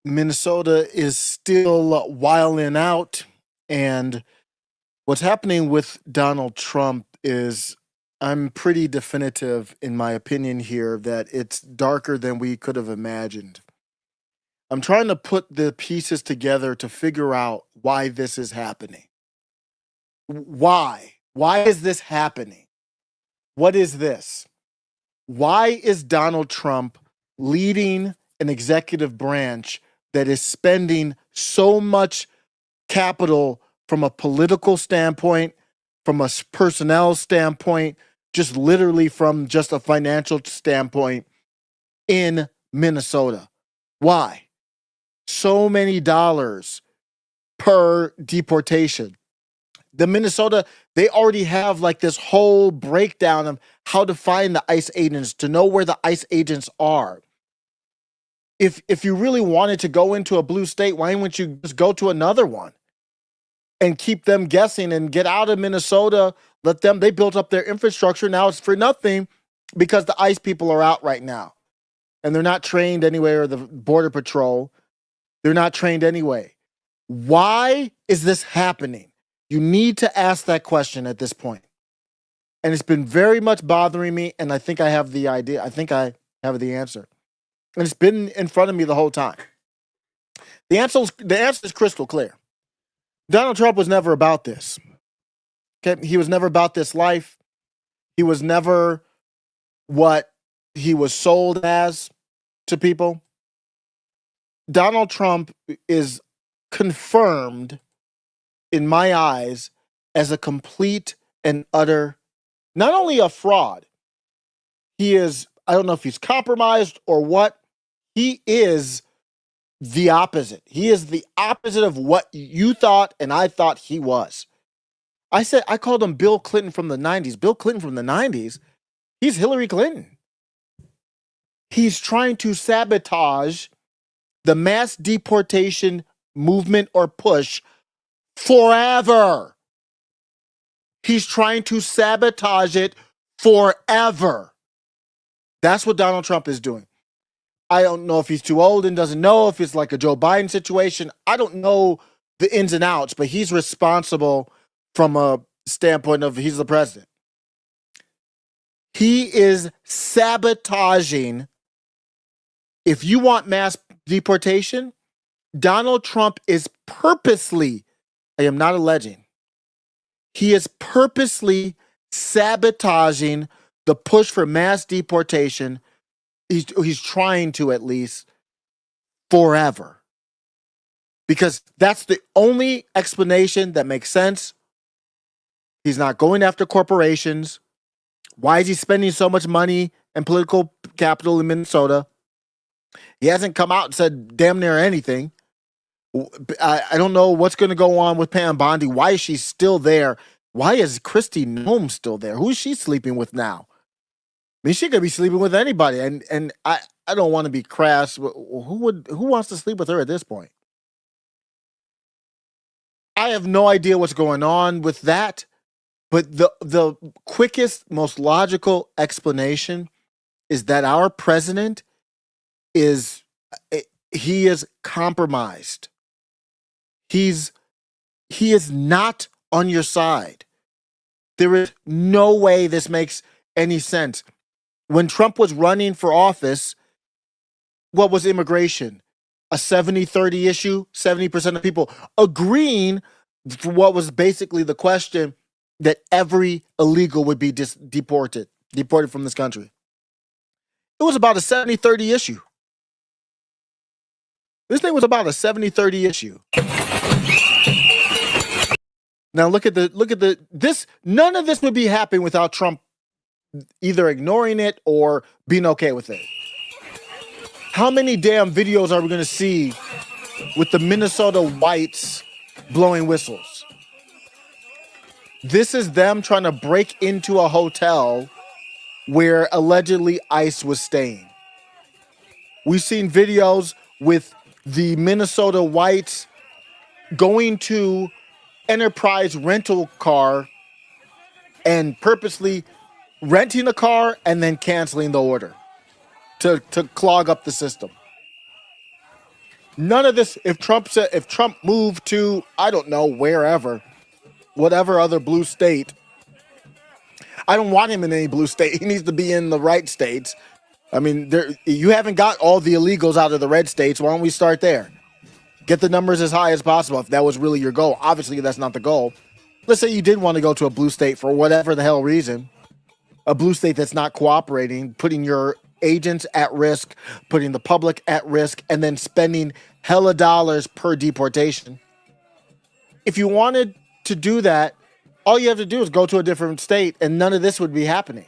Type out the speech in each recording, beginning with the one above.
Minnesota is still wilding out, and what's happening with Donald Trump is I'm pretty definitive in my opinion here that it's darker than we could have imagined. I'm trying to put the pieces together to figure out why this is happening. Why? Why is this happening? What is this? Why is Donald Trump leading an executive branch that is spending so much capital from a political standpoint, from a personnel standpoint, just literally from just a financial standpoint in Minnesota? Why? So many dollars per deportation. The Minnesota, they already have like this whole breakdown of how to find the ICE agents, to know where the ICE agents are. If you really wanted to go into a blue state, why wouldn't you just go to another one and keep them guessing and get out of Minnesota? Let them, they built up their infrastructure. Now it's for nothing because the ICE people are out right now and they're not trained anyway, or the Border Patrol. They're not trained anyway. Why is this happening? You need to ask that question at this point. And it's been very much bothering me, and I think I have the idea. I think I have the answer. And it's been in front of me the whole time. The answer is crystal clear. Donald Trump was never about this. Okay? He was never about this life. He was never what he was sold as to people. Donald Trump is confirmed, in my eyes, as a complete and utter, not only a fraud, he is, I don't know if he's compromised or what, he is the opposite. He is the opposite of what you thought and I thought he was. I called him Bill Clinton from the 90s. Bill Clinton from the 90s, he's Hillary Clinton. He's trying to sabotage the mass deportation movement or push forever. He's trying to sabotage it forever. That's what Donald Trump is doing. I don't know if he's too old and doesn't know, if it's like a Joe Biden situation. I don't know the ins and outs, but he's responsible from a standpoint of he's the president. He is sabotaging. If you want mass deportation, Donald Trump is purposely, I am not alleging, he is purposely sabotaging the push for mass deportation. He's trying to, at least, forever. Because that's the only explanation that makes sense. He's not going after corporations. Why is he spending so much money and political capital in Minnesota? He hasn't come out and said damn near anything. I don't know what's going to go on with Pam Bondi. Why is she still there? Why is Kristi Noem still there? Who is she sleeping with now? I mean, she could be sleeping with anybody, and I don't want to be crass. Who wants to sleep with her at this point? I have no idea what's going on with that, but the quickest, most logical explanation is that our president is compromised. He is not on your side. There is no way this makes any sense. When Trump was running for office, what was immigration? A 70-30 issue? 70% of people agreeing for what was basically the question, that every illegal would be deported from this country. It was about a 70-30 issue. This thing was about a 70-30 issue. Now look at this. None of this would be happening without Trump either ignoring it or being okay with it. How many damn videos are we going to see with the Minnesota whites blowing whistles? This is them trying to break into a hotel where allegedly ICE was staying. We've seen videos with the Minnesota whites going to Enterprise rental car and purposely renting a car and then canceling the order to clog up the system. None of this. If Trump moved to, I don't know, wherever, whatever other blue state, I don't want him in any blue state. He needs to be in the right states. I mean, you haven't got all the illegals out of the red states. Why don't we start there? Get the numbers as high as possible if that was really your goal. Obviously, that's not the goal. Let's say you did want to go to a blue state for whatever the hell reason, a blue state that's not cooperating, putting your agents at risk, putting the public at risk, and then spending hella dollars per deportation. If you wanted to do that, all you have to do is go to a different state and none of this would be happening.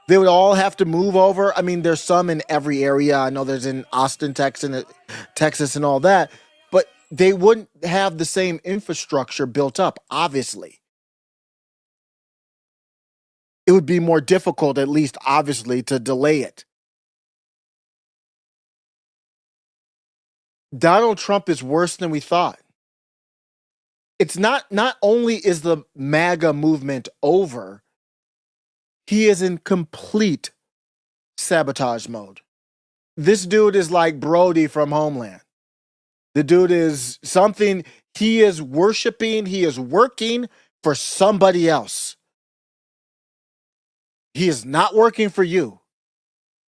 They would all have to move over. I mean, there's some in every area. I know there's in Austin, Texas and all that, but they wouldn't have the same infrastructure built up, obviously. It would be more difficult, at least obviously, to delay it. Donald Trump is worse than we thought. It's not only is the MAGA movement over, he is in complete sabotage mode. This dude is like Brody from Homeland. The dude is something, he is worshiping, he is working for somebody else. He is not working for you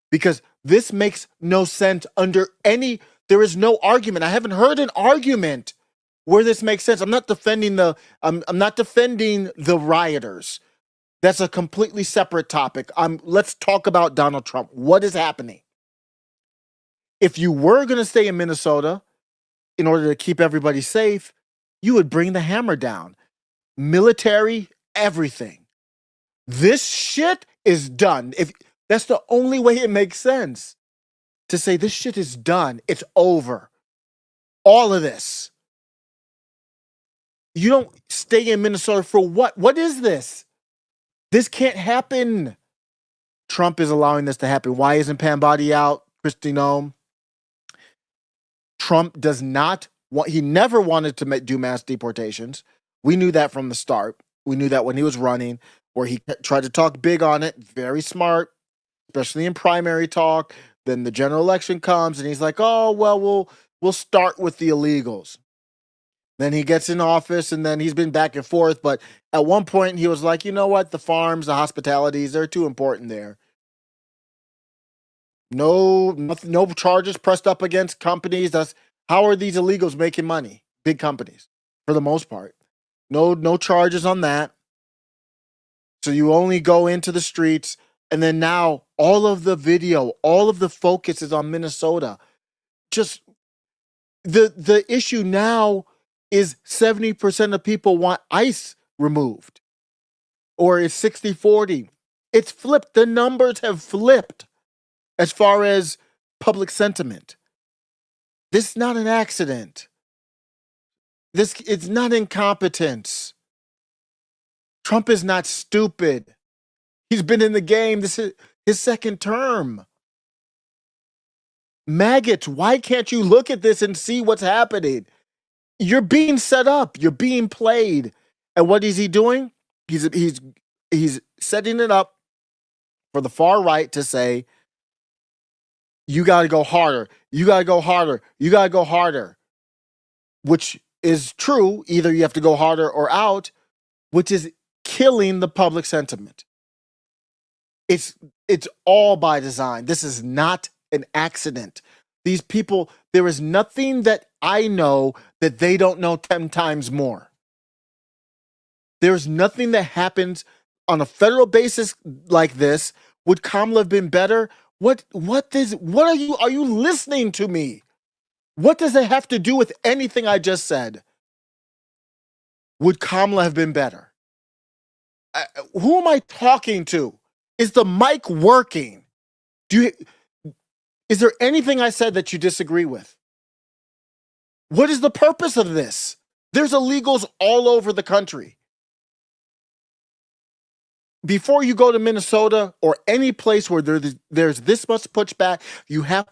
because this makes no sense under any, there is no argument. I haven't heard an argument where this makes sense. I'm not defending I'm not defending the rioters. That's a completely separate topic. Let's talk about Donald Trump. What is happening? If you were going to stay in Minnesota in order to keep everybody safe, you would bring the hammer down. Military, everything. This shit is done. If that's the only way it makes sense to say this shit is done. It's over. All of this. You don't stay in Minnesota for what? What is this? This can't happen. Trump is allowing this to happen. Why isn't Pam Bondi out? Kristi Noem. Trump does not want, he never wanted to do mass deportations. We knew that from the start. We knew that when he was running, where he tried to talk big on it, very smart, especially in primary talk. Then the general election comes and he's like, oh, well, we'll start with the illegals. Then he gets in office and then he's been back and forth. But at one point he was like, you know what? The farms, the hospitalities, they're too important there. No charges pressed up against companies. How are these illegals making money? Big companies, for the most part. No charges on that. So you only go into the streets. And then now all of the video, all of the focus is on Minnesota. Just the issue now is 70% of people want ICE removed, or it's 60-40. It's flipped. The numbers have flipped as far as public sentiment. This is not an accident. It's not incompetence. Trump is not stupid. He's been in the game. This is his second term. Maggots, why can't you look at this and see what's happening? You're being set up. You're being played. And what is he doing? He's setting it up for the far right to say, you got to go harder. You got to go harder. You got to go harder. Which is true. Either you have to go harder or out, which is killing the public sentiment. It's all by design. This is not an accident. These people, there is nothing that I know that they don't know 10 times more. There's nothing that happens on a federal basis like this. Would Kamala have been better? What are you listening to me? What does it have to do with anything I just said? Would Kamala have been better? Who am I talking to? Is the mic working? Is there anything I said that you disagree with? What is the purpose of this? There's illegals all over the country. Before you go to Minnesota or any place where there's this much pushback, you have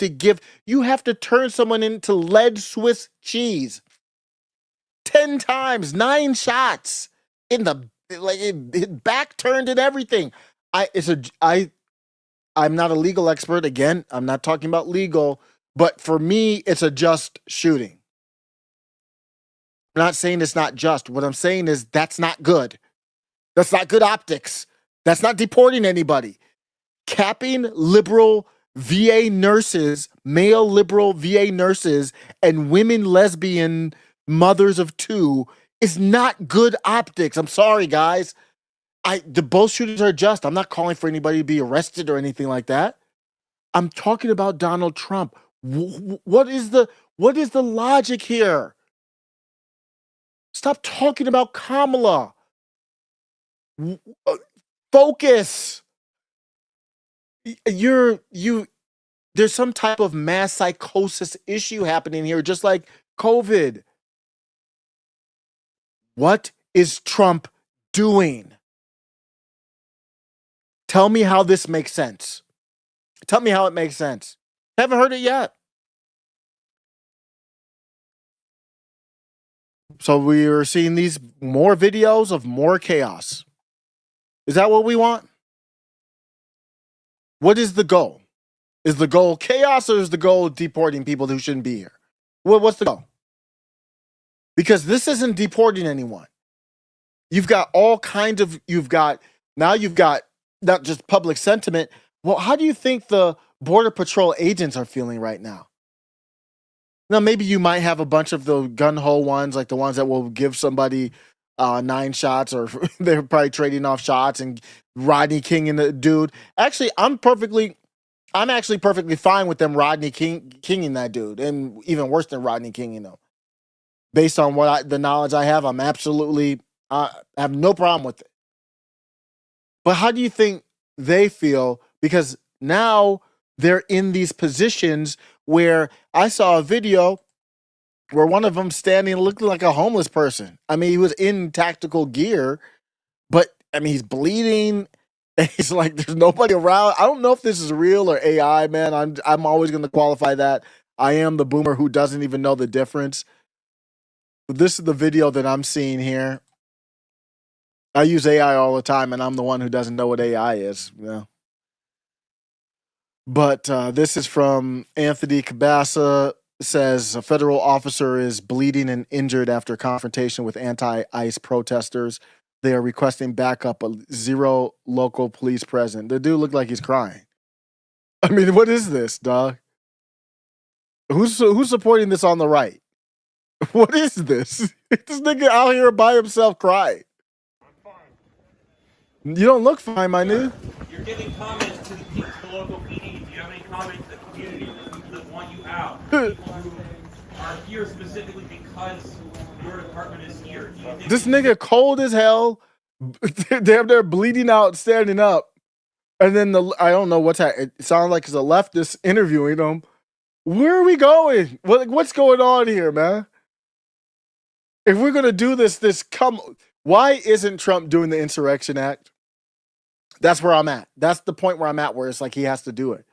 to turn someone into lead Swiss cheese. 10 times, 9 shots in the, like, it back turned and everything. I'm not a legal expert. Again, I'm not talking about legal, but for me, it's a just shooting. I'm not saying it's not just. What I'm saying is that's not good. That's not good optics. That's not deporting anybody. Capping liberal VA nurses, male liberal VA nurses, and women lesbian mothers of two is not good optics. I'm sorry, guys. The both shooters are just. I'm not calling for anybody to be arrested or anything like that. I'm talking about Donald Trump. What is the logic here? Stop talking about Kamala. Focus. There's some type of mass psychosis issue happening here, just like COVID. What is Trump doing? Tell me how this makes sense. Tell me how it makes sense. Haven't heard it yet. So we are seeing these more videos of more chaos. Is that what we want? What is the goal? Is the goal chaos, or is the goal deporting people who shouldn't be here? What's the goal? Because this isn't deporting anyone. You've got all kinds of, you've got not just public sentiment. Well, how do you think the Border Patrol agents are feeling right now? Now, maybe you might have a bunch of the gun-ho ones, like the ones that will give somebody 9 shots, or they're probably trading off shots and Rodney King and the dude. Actually, I'm actually perfectly fine with them Rodney Kinging that dude, and even worse than Rodney Kinging them. Based on the knowledge I have, I'm absolutely, I have no problem with it. But how do you think they feel? Because now they're in these positions where I saw a video where one of them standing looking like a homeless person. I mean, he was in tactical gear, but I mean, he's bleeding. And he's like, there's nobody around. I don't know if this is real or AI, man. I'm always going to qualify that. I am the boomer who doesn't even know the difference. But this is the video that I'm seeing here. I use AI all the time, and I'm the one who doesn't know what AI is. You know? But this is from Anthony Cabasa. Says a federal officer is bleeding and injured after confrontation with anti-ICE protesters. They are requesting backup. 0 local police present. The dude looked like he's crying. I mean, what is this, dog? Who's supporting this on the right? What is this? This nigga out here by himself crying. I'm fine. You don't look fine, my nigga. You're giving comments to the local PD. Do you have any comments to the community, the people that want you out, the people who are here specifically because your department is here? This nigga cold as hell. They're bleeding out, standing up. And then I don't know what's happening. It sounds like it's a leftist interviewing them. Where are we going? What's going on here, man? If we're gonna do this, why isn't Trump doing the Insurrection Act? That's where I'm at. That's the point where I'm at, where it's like he has to do it.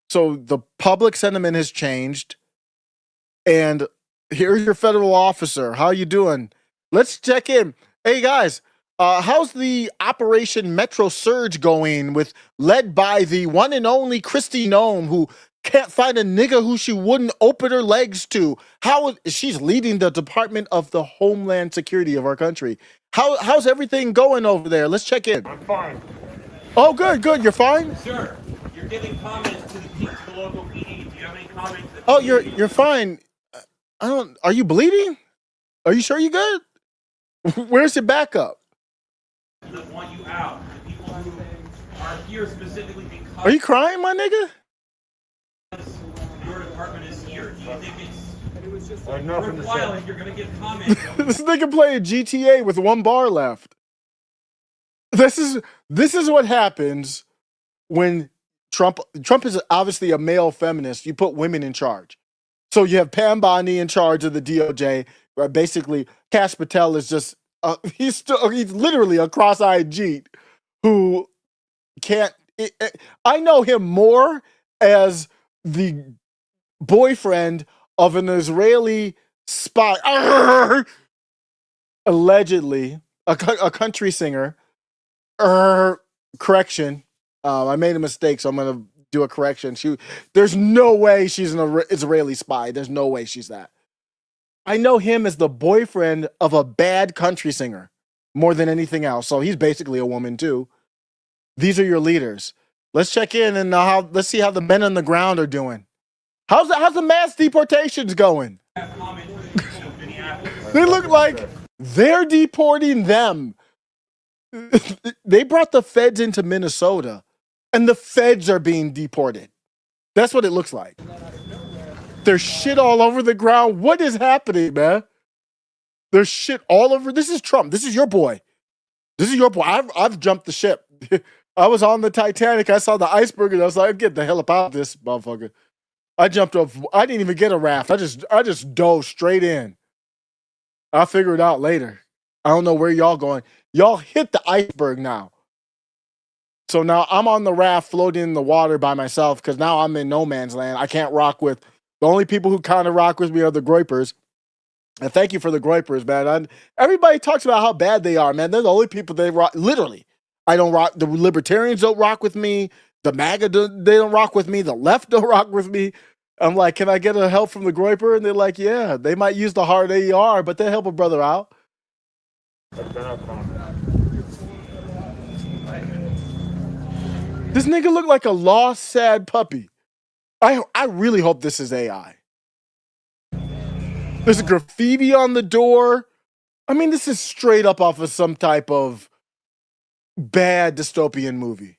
So the public sentiment has changed, and here's your federal officer. How you doing? Let's check in. Hey guys, how's the Operation Metro Surge going? Led by the one and only Kristi Noem, who can't find a nigga who she wouldn't open her legs to. She's leading the Department of the Homeland Security of our country. How's everything going over there? Let's check in. I'm fine. Oh, good. You're fine? Sir, you're giving comments to the local PD. Do you have any comments? Oh, you're fine. Are you bleeding? Are you sure you're good? Where's your backup? That want you out. The people who are here specifically because. Are you crying, my nigga? Your department is here. Do you think it's worthwhile if you're gonna give comments? This nigga playing GTA with 1 bar left. This is what happens when Trump is obviously a male feminist. You put women in charge. So you have Pam Bondi in charge of the DOJ. Where basically, Kash Patel is just he's literally a cross-eyed Jeet who can't. I know him more as the boyfriend of an Israeli spy, allegedly a country singer. Correction, I made a mistake, so I'm gonna do a correction. There's no way she's an Israeli spy. There's no way she's that. I know him as the boyfriend of a bad country singer more than anything else. So he's basically a woman too. These are your leaders. Let's check in and let's see how the men on the ground are doing. How's the mass deportations going? They look like they're deporting them. They brought the feds into Minnesota, and the feds are being deported. That's what it looks like. There's shit all over the ground. What is happening, man? There's shit all over. This is Trump. This is your boy. This is your boy. I've jumped the ship. I was on the Titanic. I saw the iceberg, and I was like, "Get the hell up out of this motherfucker." I jumped off. I didn't even get a raft. I just dove straight in. I'll figure it out later. I don't know where y'all going. Y'all hit the iceberg now. So now I'm on the raft floating in the water by myself because now I'm in no man's land. I can't rock with the only people who kind of rock with me are the Groypers. And thank you for the Groypers, man. Everybody talks about how bad they are, man. They're the only people they rock. Literally, I don't rock. The libertarians don't rock with me. The MAGA, they don't rock with me. The left don't rock with me. I'm like, can I get a help from the Groyper? And they're like, yeah, they might use the hard AER, but they'll help a brother out. This nigga look like a lost, sad puppy. I really hope this is AI. There's a graffiti on the door. I mean, this is straight up off of some type of bad dystopian movie.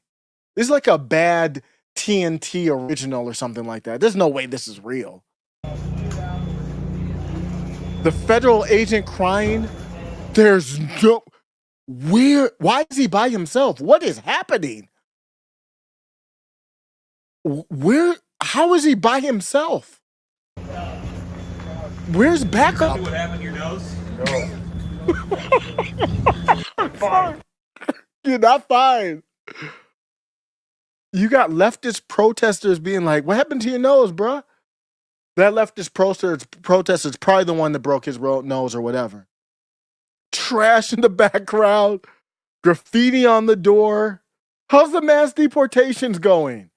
This is like a bad TNT original or something like that. There's no way this is real. The federal agent crying. There's no... Why is he by himself? What is happening? How is he by himself? Where's backup? What happened to your nose? No. Fine. You're not fine. You got leftist protesters being like, what happened to your nose, bro? That leftist protester is probably the one that broke his nose or whatever. Trash in the background. Graffiti on the door. How's the mass deportations going?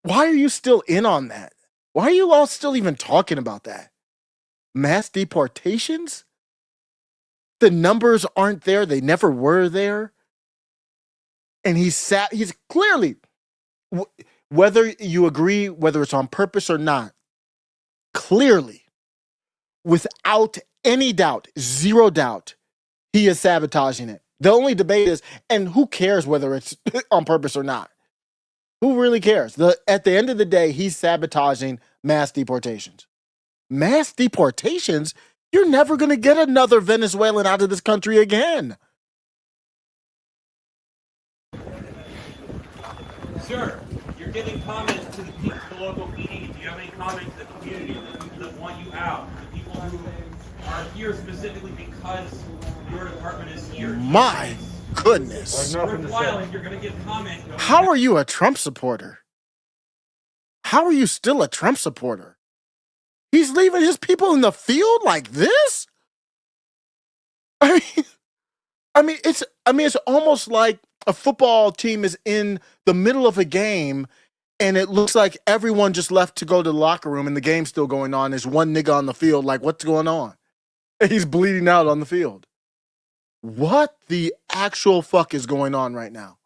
Why are you still in on that? Why are you all still even talking about that? Mass deportations? The numbers aren't there. They never were there. And he's clearly, whether you agree, whether it's on purpose or not, clearly, without any doubt, zero doubt, he is sabotaging it. The only debate is, and who cares whether it's on purpose or not? Who really cares? At the end of the day, he's sabotaging mass deportations. Mass deportations? You're never going to get another Venezuelan out of this country again. Sir, you're giving comments to the local PD. Do you have any comments to the community, the people that want you out, the people who are here specifically because your department is here? My goodness. You're going to give comments. How are you a Trump supporter? How are you still a Trump supporter? He's leaving his people in the field like this? I mean, it's almost like a football team is in the middle of a game and it looks like everyone just left to go to the locker room and the game's still going on. There's one nigga on the field, like, what's going on? And he's bleeding out on the field. What the actual fuck is going on right now?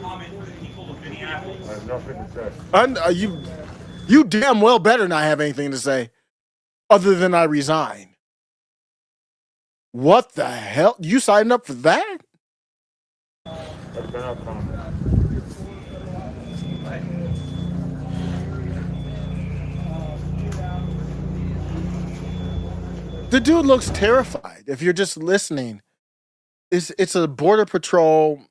Comment for the people of Minneapolis. I have nothing to say. You damn well better not have anything to say other than I resign. What the hell? You signed up for that? I cannot comment. The dude looks terrified. If you're just listening, it's a border patrol,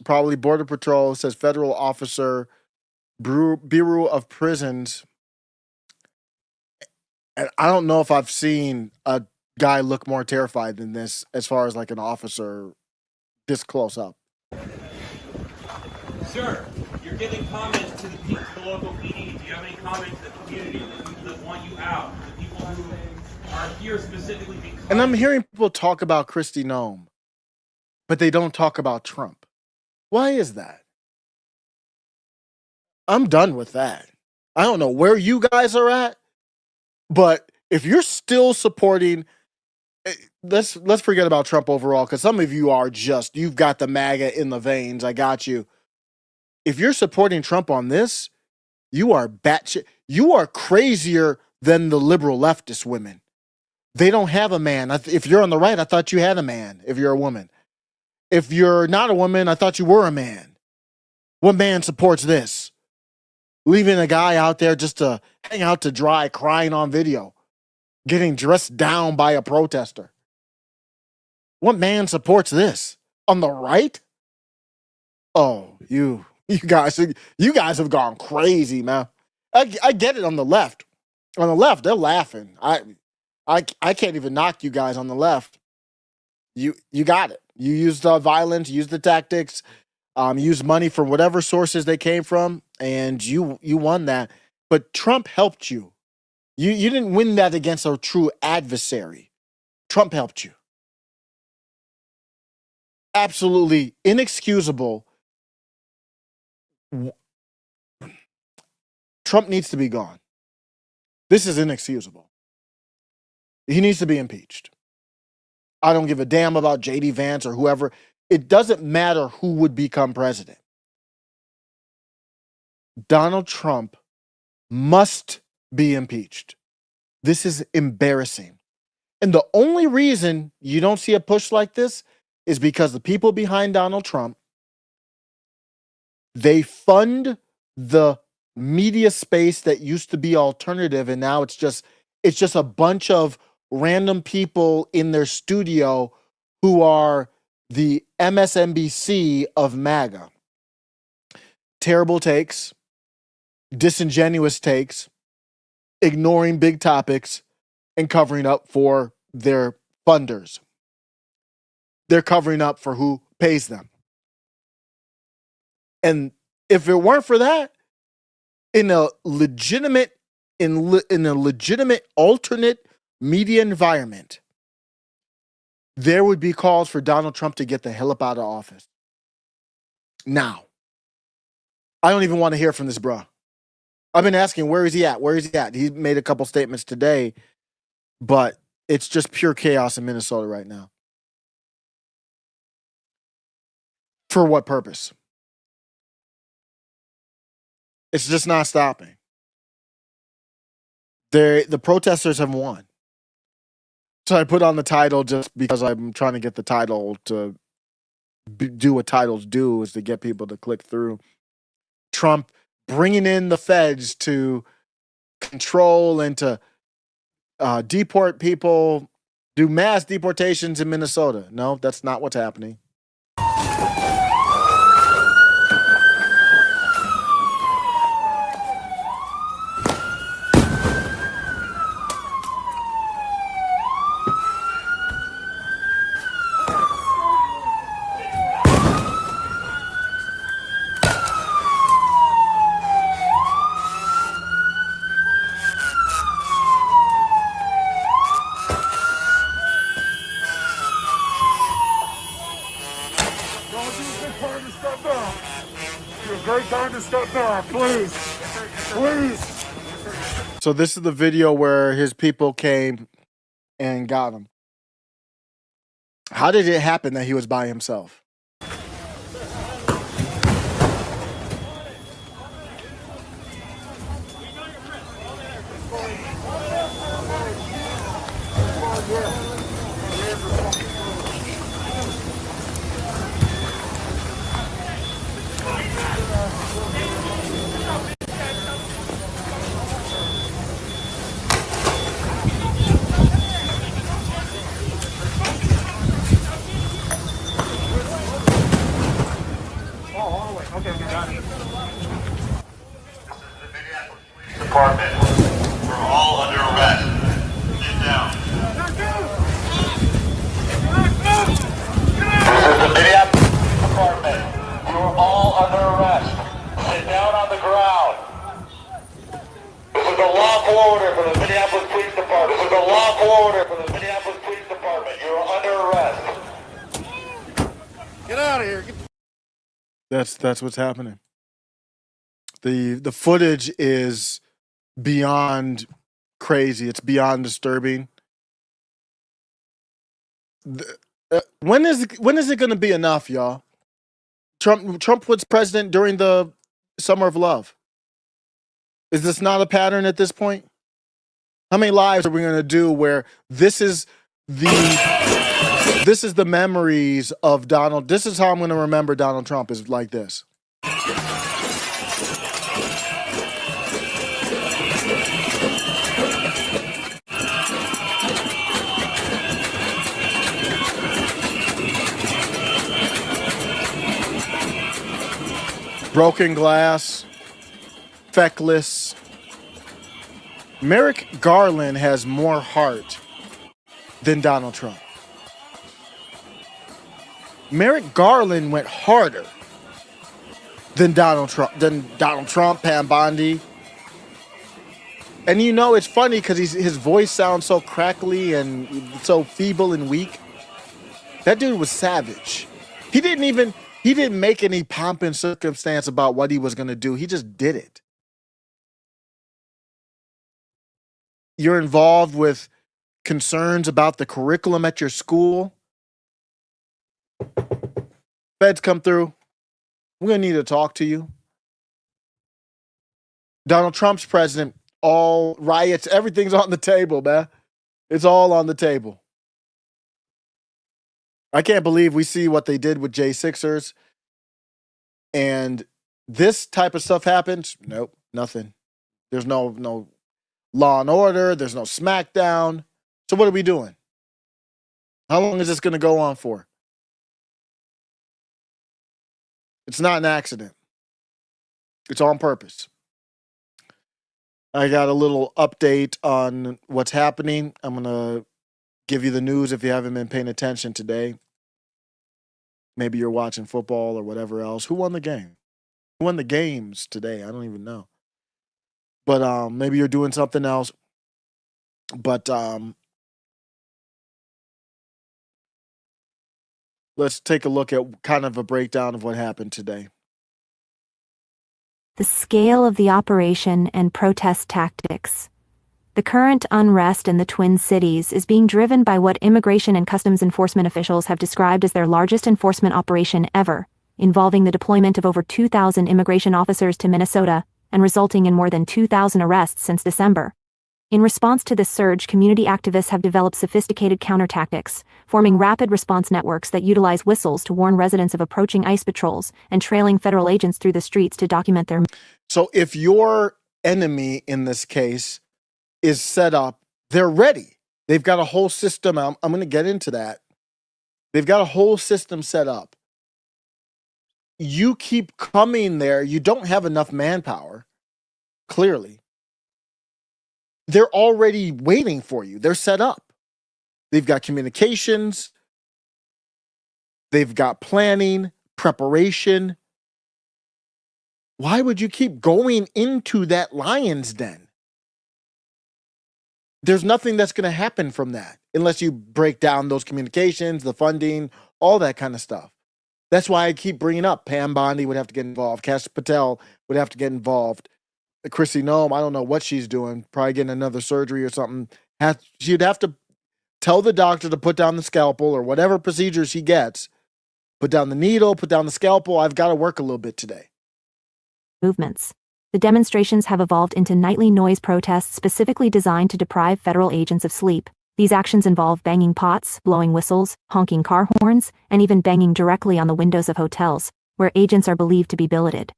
probably border patrol. It says federal officer, Bureau of Prisons. And I don't know if I've seen a guy look more terrified than this as far as like an officer this close up. Sir, you're giving comments to the local PD. Do you have any comments to the community, the people that want you out, the people who are here specifically because... And I'm hearing people talk about Kristi Noem, but they don't talk about Trump. Why is that? I'm done with that. I don't know where you guys are at, but if you're still supporting, let's forget about Trump overall, because some of you are just, you've got the MAGA in the veins. I got you. If you're supporting Trump on this, you are batshit. You are crazier than the liberal leftist women. They don't have a man. If you're on the right, I thought you had a man. If you're a woman. If you're not a woman, I thought you were a man. What man supports this? Leaving a guy out there just to hang out to dry, crying on video, getting dressed down by a protester. What man supports this? On the right? Oh, you guys have gone crazy, man. I get it on the left. On the left, they're laughing. I can't even knock you guys on the left. You got it. You used violence, used the tactics, used money from whatever sources they came from, and you won that. But Trump helped you. You didn't win that against a true adversary. Trump helped you. Absolutely inexcusable. Trump needs to be gone. This is inexcusable. He needs to be impeached. I don't give a damn about J.D. Vance or whoever. It doesn't matter who would become president. Donald Trump must be impeached. This is embarrassing. And the only reason you don't see a push like this is because the people behind Donald Trump, they fund the media space that used to be alternative, and now it's just a bunch of random people in their studio who are the MSNBC of MAGA. Terrible takes, disingenuous takes, ignoring big topics, and covering up for their funders. They're covering up for who pays them. And if it weren't for that, in a legitimate alternate media environment, there would be calls for Donald Trump to get the hell up out of office. Now, I don't even want to hear from this bro. I've been asking, where is he at? Where is he at? He made a couple statements today, but it's just pure chaos in Minnesota right now. For what purpose? It's just not stopping. The protesters have won. So I put on the title just because I'm trying to get the title to do what titles do, is to get people to click through. Trump bringing in the feds to control and to deport people, do mass deportations in Minnesota. No, that's not what's happening. Please. So this is the video where his people came and got him. How did it happen that he was by himself? Department. We're all under arrest. Sit down. This is the Minneapolis Department. You're all under arrest. Sit down on the ground. This is a lawful order for the Minneapolis Police Department. This is a lawful order for the Minneapolis Police Department. You're under arrest. Get out of here. That's what's happening. The footage is beyond crazy. It's beyond disturbing. When is it going to be enough, y'all? Trump was president during the summer of love. Is this not a pattern at this point? How many lives are we going to do where this is the memories of Donald? This is how I'm going to remember Donald Trump, is like this. Broken glass, feckless. Merrick Garland has more heart than Donald Trump. Merrick Garland went harder than Donald Trump, Pam Bondi. And you know, it's funny because his voice sounds so crackly and so feeble and weak. That dude was savage. He didn't make any pomp and circumstance about what he was going to do. He just did it. You're involved with concerns about the curriculum at your school. Feds come through. We're going to need to talk to you. Donald Trump's president, all riots, everything's on the table, man. It's all on the table. I can't believe we see what they did with J6ers. And this type of stuff happens. Nope, nothing. There's no law and order. There's no smackdown. So what are we doing? How long is this going to go on for? It's not an accident. It's on purpose. I got a little update on what's happening. I'm going to give you the news if you haven't been paying attention today. Maybe you're watching football or whatever else. Who won the game? Who won the games today? I don't even know. But maybe you're doing something else. But let's take a look at kind of a breakdown of what happened today. The scale of the operation and protest tactics. The current unrest in the Twin Cities is being driven by what Immigration and Customs Enforcement officials have described as their largest enforcement operation ever, involving the deployment of over 2,000 immigration officers to Minnesota and resulting in more than 2,000 arrests since December. In response to this surge, community activists have developed sophisticated counter-tactics, forming rapid response networks that utilize whistles to warn residents of approaching ICE patrols and trailing federal agents through the streets to document their... So if your enemy in this case is set up, they're ready. They've got a whole system. I'm going to get into that. They've got a whole system set up. You keep coming there. You don't have enough manpower, clearly. They're already waiting for you. They're set up. They've got communications. They've got planning, preparation. Why would you keep going into that lion's den? There's nothing that's going to happen from that unless you break down those communications, the funding, all that kind of stuff. That's why I keep bringing up Pam Bondi would have to get involved. Cash Patel would have to get involved. Chrissy Noem, I don't know what she's doing, probably getting another surgery or something. She'd have to tell the doctor to put down the scalpel or whatever procedures she gets. Put down the needle, put down the scalpel. I've got to work a little bit today. Movements. The demonstrations have evolved into nightly noise protests specifically designed to deprive federal agents of sleep. These actions involve banging pots, blowing whistles, honking car horns, and even banging directly on the windows of hotels, where agents are believed to be billeted.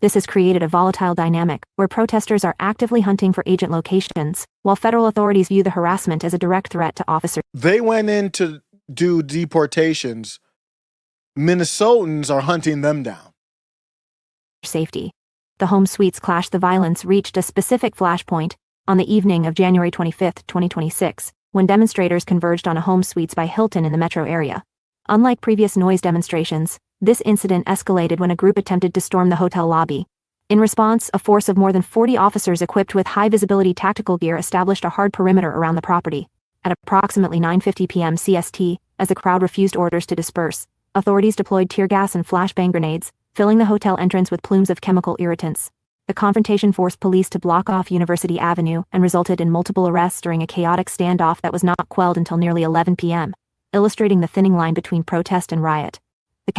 This has created a volatile dynamic, where protesters are actively hunting for agent locations, while federal authorities view the harassment as a direct threat to officers. They went in to do deportations. Minnesotans are hunting them down. Safety. The home suites clash. The violence reached a specific flashpoint on the evening of January 25, 2026, when demonstrators converged on a home suites by Hilton in the metro area. Unlike previous noise demonstrations, this incident escalated when a group attempted to storm the hotel lobby. In response, a force of more than 40 officers equipped with high-visibility tactical gear established a hard perimeter around the property. At approximately 9:50 p.m. CST, as the crowd refused orders to disperse, authorities deployed tear gas and flashbang grenades, filling the hotel entrance with plumes of chemical irritants. The confrontation forced police to block off University Avenue and resulted in multiple arrests during a chaotic standoff that was not quelled until nearly 11 p.m., illustrating the thinning line between protest and riot.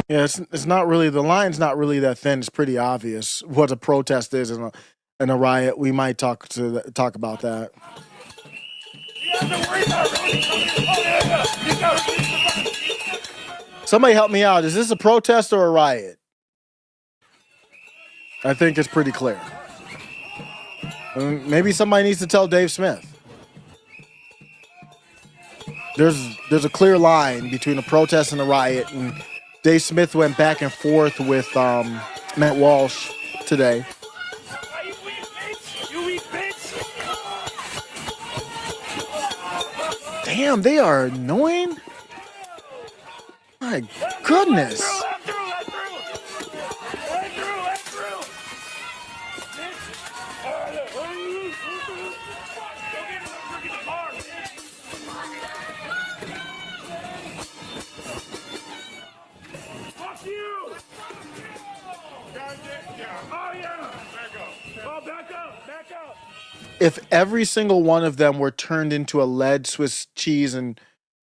Yeah, it's not really, the line's not really that thin. It's pretty obvious what a protest is and a riot. We might talk about that. Somebody help me out. Is this a protest or a riot? I think it's pretty clear. Maybe somebody needs to tell Dave Smith. There's a clear line between a protest and a riot, and Dave Smith went back and forth with Matt Walsh today. Damn, they are annoying. My goodness. If every single one of them were turned into a lead Swiss cheese and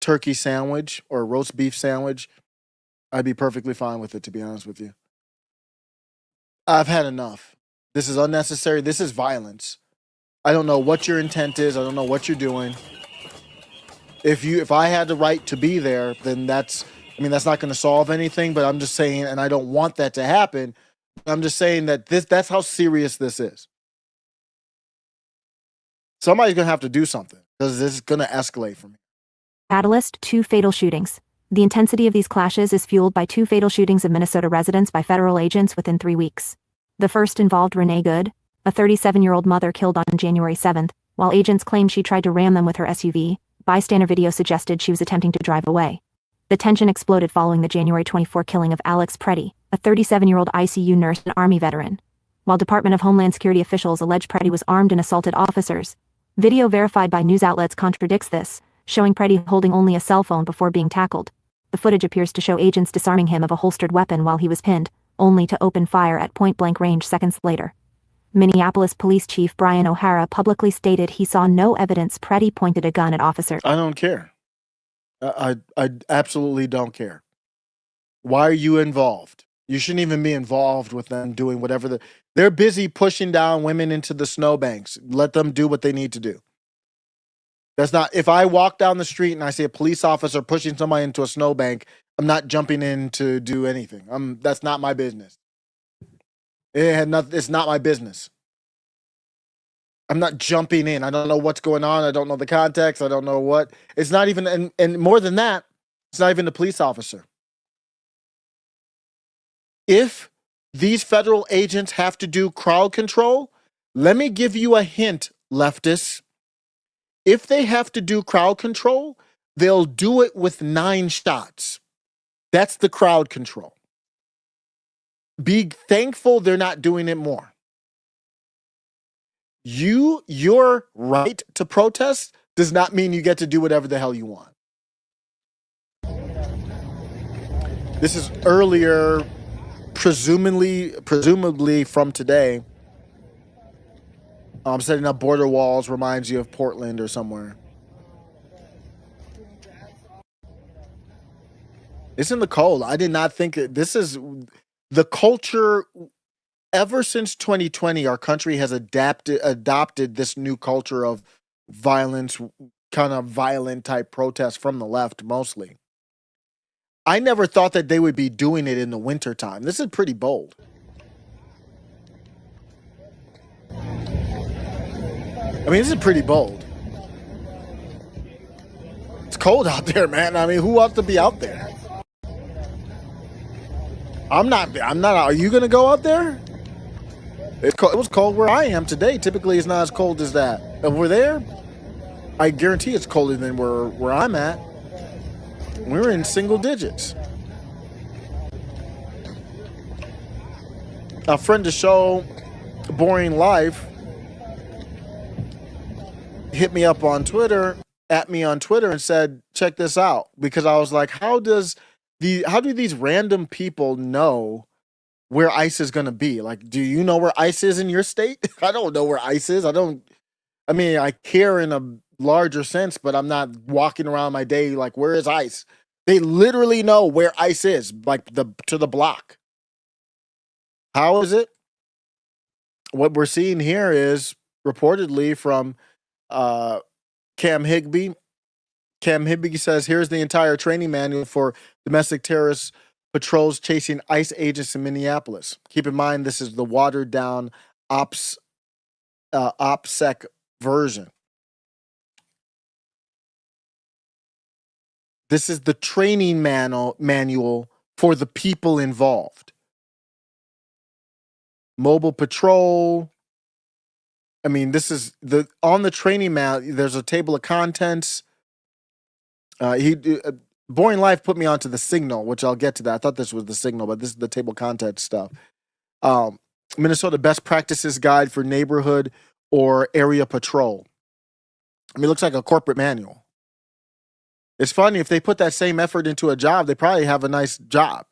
turkey sandwich or roast beef sandwich, I'd be perfectly fine with it, to be honest with you. I've had enough. This is unnecessary. This is violence. I don't know what your intent is. I don't know what you're doing. If I had the right to be there, then that's not going to solve anything, but I'm just saying, and I don't want that to happen. I'm just saying that that's how serious this is. Somebody's going to have to do something because this is going to escalate for me. Catalyst, 2 fatal shootings. The intensity of these clashes is fueled by 2 fatal shootings of Minnesota residents by federal agents within 3 weeks. The first involved Renee Good, a 37-year-old mother killed on January 7th, while agents claimed she tried to ram them with her SUV. Bystander video suggested she was attempting to drive away. The tension exploded following the January 24 killing of Alex Preddy, a 37-year-old ICU nurse and Army veteran. While Department of Homeland Security officials allege Preddy was armed and assaulted officers, video verified by news outlets contradicts this, showing Preddy holding only a cell phone before being tackled. The footage appears to show agents disarming him of a holstered weapon while he was pinned, only to open fire at point-blank range seconds later. Minneapolis Police Chief Brian O'Hara publicly stated he saw no evidence Preddy pointed a gun at officers. I don't care. I absolutely don't care. Why are you involved? You shouldn't even be involved with them doing whatever they're busy pushing down women into the snowbanks. Let them do what they need to do. That's not, if I walk down the street and I see a police officer pushing somebody into a snowbank, I'm not jumping in to do anything. That's not my business. It's not my business. I'm not jumping in. I don't know what's going on. I don't know the context. I don't know what. It's not even, and more than that, it's not even the police officer. If these federal agents have to do crowd control, let me give you a hint, leftists. If they have to do crowd control, they'll do it with 9 shots. That's the crowd control. Be thankful they're not doing it more. Your right to protest does not mean you get to do whatever the hell you want. This is earlier, presumably from today. Setting up border walls reminds you of Portland or somewhere. It's in the cold. I did not think this is the culture. Ever since 2020, our country has adopted this new culture of violence, kind of violent type protests from the left mostly. I never thought that they would be doing it in the wintertime. This is pretty bold. This is pretty bold. It's cold out there, man. Who wants to be out there? I'm not. Are you going to go out there? It was cold where I am today. Typically, it's not as cold as that. Over there, I guarantee it's colder than where I'm at. We're in single digits. A friend of the show, Boring Life, hit me up on Twitter, and said, check this out. Because I was like, how do these random people know where ICE is going to be. Like, do you know where ICE is in your state? I don't know where ICE is. I mean, I care in a larger sense, but I'm not walking around my day like, where is ICE? They literally know where ICE is, like to the block. How is it? What we're seeing here is reportedly from Cam Higby. Cam Higby says, here's the entire training manual for domestic terrorist patrols chasing ICE agents in Minneapolis. Keep in mind, this is the watered down OPSEC version. This is the training manual for the people involved. Mobile patrol. I mean, this is on the training manual. There's a table of contents. Boring Life put me onto the Signal, which I'll get to that. I thought this was the Signal, but this is the table of contents stuff. Minnesota Best Practices Guide for Neighborhood or Area Patrol. I mean, it looks like a corporate manual. It's funny, if they put that same effort into a job, they probably have a nice job.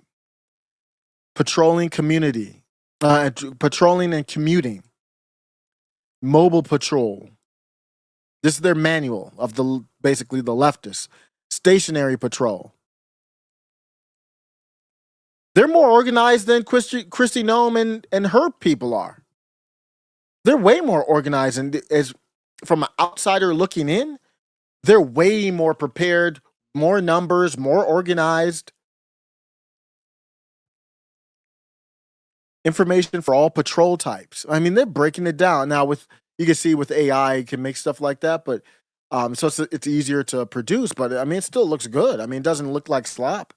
Patrolling community. Patrolling and commuting. Mobile patrol. This is their manual of basically the leftists. Stationary patrol. They're more organized than Kristi Noem and her people are. They're way more organized, and as from an outsider looking in, they're way more prepared, more numbers, more organized. Information for all patrol types. I mean, they're breaking it down now. You can see with AI, it can make stuff like that, but so it's easier to produce. But I mean, it still looks good. I mean, it doesn't look like slop.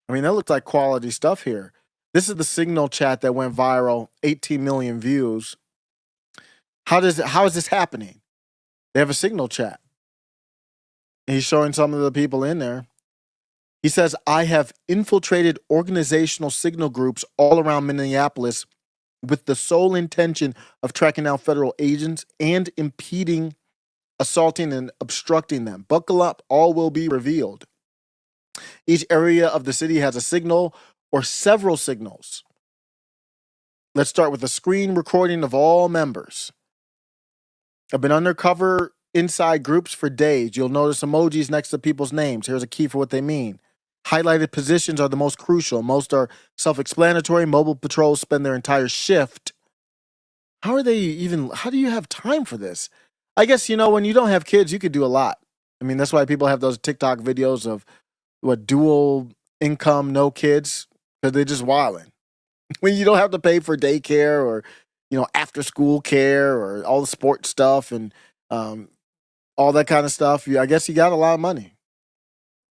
I mean, that looks like quality stuff here. This is the Signal chat that went viral, 18 million views. How is this happening? They have a Signal chat. And he's showing some of the people in there. He says, I have infiltrated organizational Signal groups all around Minneapolis with the sole intention of tracking down federal agents and impeding, assaulting, and obstructing them. Buckle up, all will be revealed. Each area of the city has a signal or several signals. Let's start with a screen recording of all members. I've been undercover inside groups for days. You'll notice emojis next to people's names. Here's a key for what they mean. Highlighted positions are the most crucial. Most are self-explanatory. Mobile patrols spend their entire shift. How do you have time for this? I guess, when you don't have kids, you could do a lot. I mean, that's why people have those TikTok videos of dual income, no kids, because they're just wilding. When you don't have to pay for daycare or, after school care or all the sports stuff and all that kind of stuff, I guess you got a lot of money.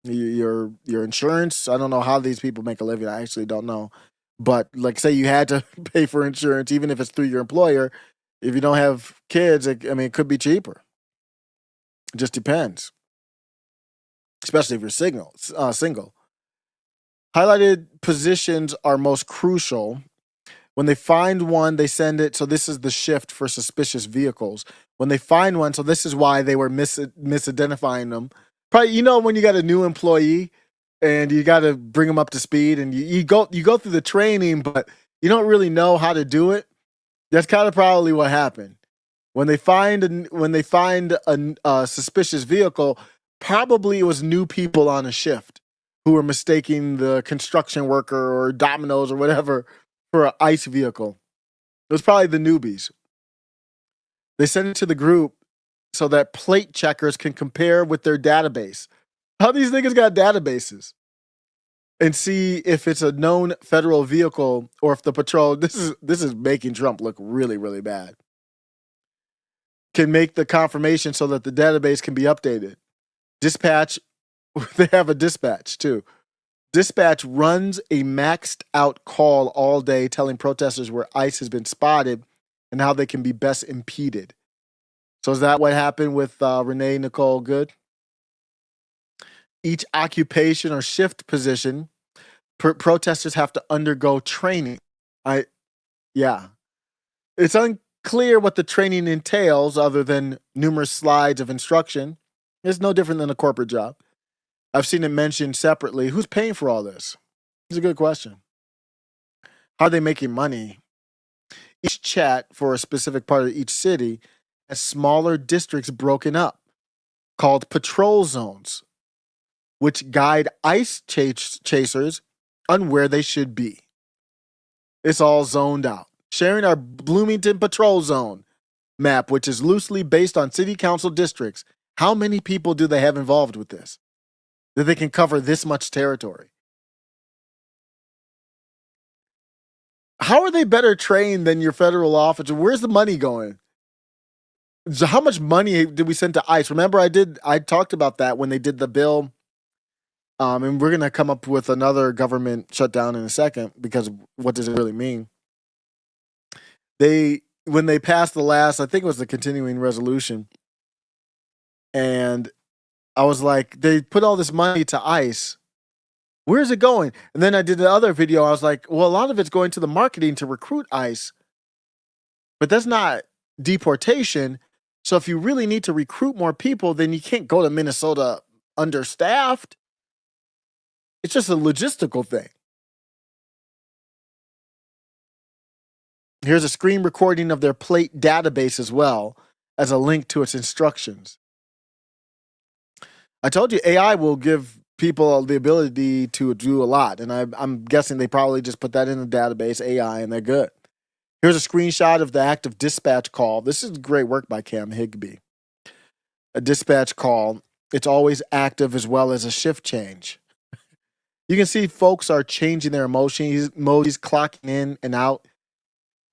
Your insurance, I don't know how these people make a living. I actually don't know. But like, say you had to pay for insurance, even if it's through your employer, if you don't have kids, it could be cheaper. It just depends. Especially if you're single. Highlighted positions are most crucial. When they find one, they send it. So this is the shift for suspicious vehicles. When they find one, so this is why they were misidentifying them. Probably, when you got a new employee and you got to bring them up to speed, and you go through the training, but you don't really know how to do it. That's kind of probably what happened. When they find a suspicious vehicle, probably it was new people on a shift who were mistaking the construction worker or Domino's or whatever for an ICE vehicle. It was probably the newbies. They sent it to the group so that plate checkers can compare with their database. How these niggas got databases and see if it's a known federal vehicle or if the patrol, this is making Trump look really, really bad, can make the confirmation so that the database can be updated. Dispatch, they have a dispatch too. Dispatch runs a maxed out call all day telling protesters where ICE has been spotted and how they can be best impeded. So is that what happened with Renee Nicole Good? Each occupation or shift position, protesters have to undergo training. Yeah. It's unclear what the training entails other than numerous slides of instruction. It's no different than a corporate job. I've seen it mentioned separately. Who's paying for all this? It's a good question. How are they making money? Each chat for a specific part of each city has smaller districts broken up called patrol zones, which guide ICE chasers on where they should be. It's all zoned out. Sharing our Bloomington patrol zone map, which is loosely based on city council districts. How many people do they have involved with this? That they can cover this much territory? How are they better trained than your federal officer? Where's the money going? So how much money did we send to ICE? Remember, I talked about that when they did the bill. And we're gonna come up with another government shutdown in a second, because what does it really mean? When they passed the last, I think it was the continuing resolution, and I was like, they put all this money to ICE. Where's it going? And then I did the other video. I was like, well, a lot of it's going to the marketing to recruit ICE, but that's not deportation. So if you really need to recruit more people, then you can't go to Minnesota understaffed. It's just a logistical thing. Here's a screen recording of their plate database as well as a link to its instructions. I told you AI will give people the ability to do a lot, and I'm guessing they probably just put that in the database, AI, and they're good. Here's a screenshot of the active dispatch call. This is great work by Cam Higbee. A dispatch call. It's always active as well as a shift change. You can see folks are changing their emotions, clocking in and out.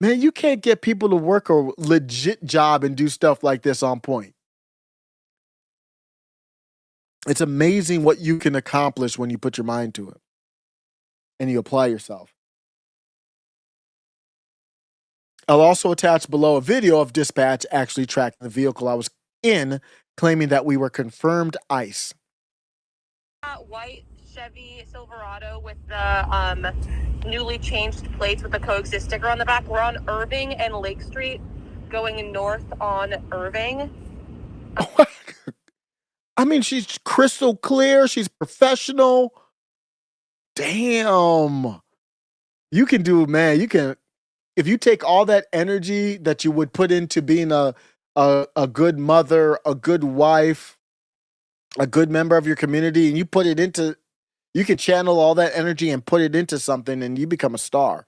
Man, you can't get people to work a legit job and do stuff like this on point. It's amazing what you can accomplish when you put your mind to it and you apply yourself. I'll also attach below a video of dispatch actually tracking the vehicle I was in, claiming that we were confirmed ICE. White Chevy Silverado with the newly changed plates with the coexist sticker on the back. We're on Irving and Lake Street going north on Irving. I mean, she's crystal clear. She's professional. Damn. You can do, man. You can, if you take all that energy that you would put into being a good mother, a good wife, a good member of your community, and you put it into, you can channel all that energy and put it into something and you become a star.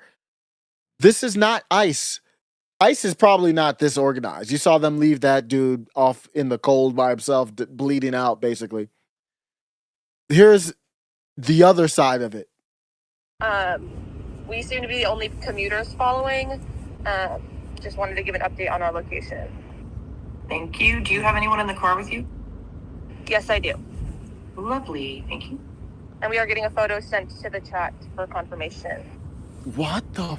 This is not ICE. ICE is probably not this organized. You saw them leave that dude off in the cold by himself, bleeding out, basically. Here's the other side of it. We seem to be the only commuters following. Just wanted to give an update on our location. Thank you. Do you have anyone in the car with you? Yes, I do. Lovely. Thank you. And we are getting a photo sent to the chat for confirmation. What the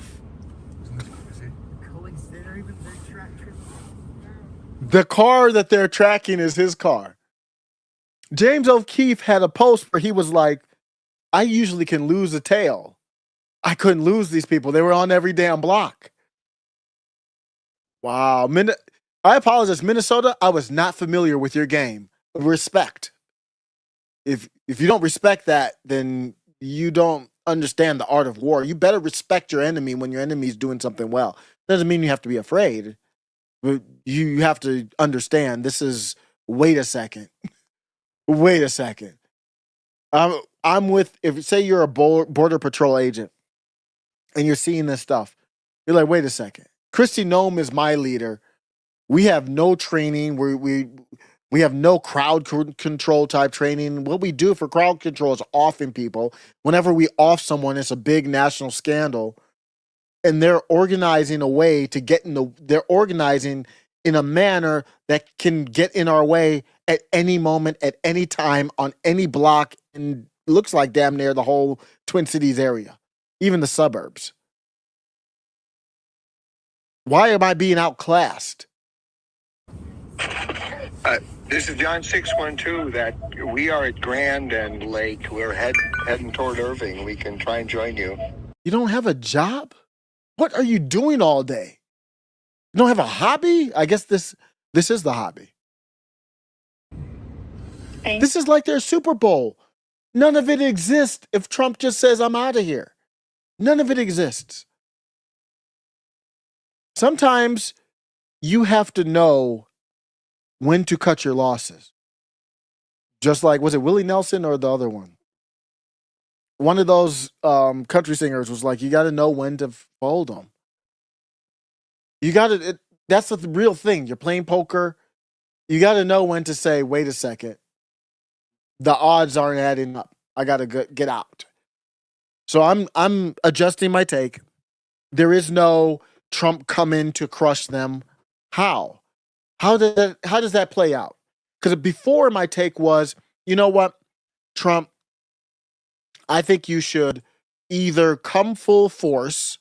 The car that they're tracking is his car. James O'Keefe had a post where he was like, I usually can lose a tail. I couldn't lose these people. They were on every damn block. Wow. I apologize, Minnesota. I was not familiar with your game. Respect. If you don't respect that, then you don't understand the art of war. You better respect your enemy when your enemy is doing something well. Doesn't mean you have to be afraid. But you have to understand this is, wait a second. Wait a second. I'm with, if say you're a border patrol agent and you're seeing this stuff, you're like, wait a second. Kristi Noem is my leader. We have no training. We have no crowd control type training. What we do for crowd control is offing people. Whenever we off someone, it's a big national scandal. And they're organizing a way to get they're organizing in a manner that can get in our way at any moment, at any time, on any block, and looks like damn near the whole Twin Cities area, even the suburbs. Why am I being outclassed? This is John 612. That we are at Grand and Lake. We're heading toward Irving. We can try and join you. You don't have a job? What are you doing all day? You don't have a hobby? I guess this is the hobby. Thanks. This is like their Super Bowl. None of it exists if Trump just says, I'm out of here. None of it exists. Sometimes you have to know when to cut your losses. Just like, was it Willie Nelson or the other one? One of those country singers was like, you got to know when to fold them. You got to, that's the real thing. You're playing poker. You got to know when to say, wait a second. The odds aren't adding up. I got to get out. So I'm adjusting my take. There is no Trump come in to crush them. How? How does that play out? Because before my take was, you know what, Trump, I think you should either come full force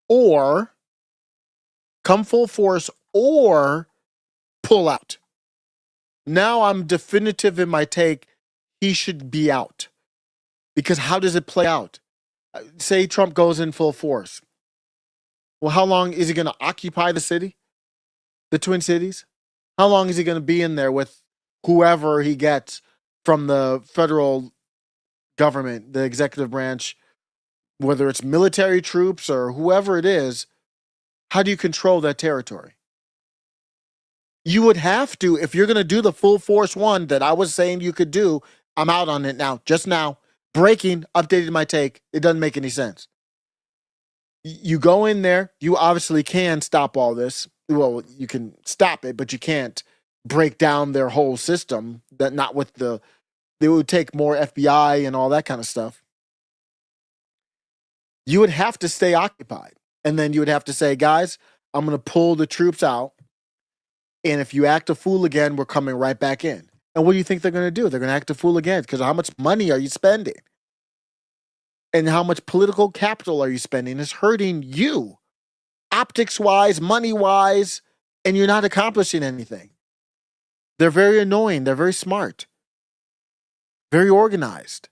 or pull out. Now I'm definitive in my take. He should be out. Because how does it play out? Say Trump goes in full force. Well, how long is he going to occupy the city? The Twin Cities? How long is he going to be in there with whoever he gets from the federal government, the executive branch, whether it's military troops or whoever it is? How do you control that territory? You would have to, if you're going to do the full force one that I was saying you could do, I'm out on it now, just now. Breaking, updated my take. It doesn't make any sense. You go in there, you obviously can stop all this. Well, you can stop it, but you can't break down their whole system. That not with it would take more FBI and all that kind of stuff. You would have to stay occupied. And then you would have to say, guys, I'm going to pull the troops out. And if you act a fool again, we're coming right back in. And what do you think they're going to do? They're going to act a fool again because how much money are you spending? And how much political capital are you spending is hurting you, optics-wise, money-wise, and you're not accomplishing anything. They're very annoying. They're very smart. Very organized.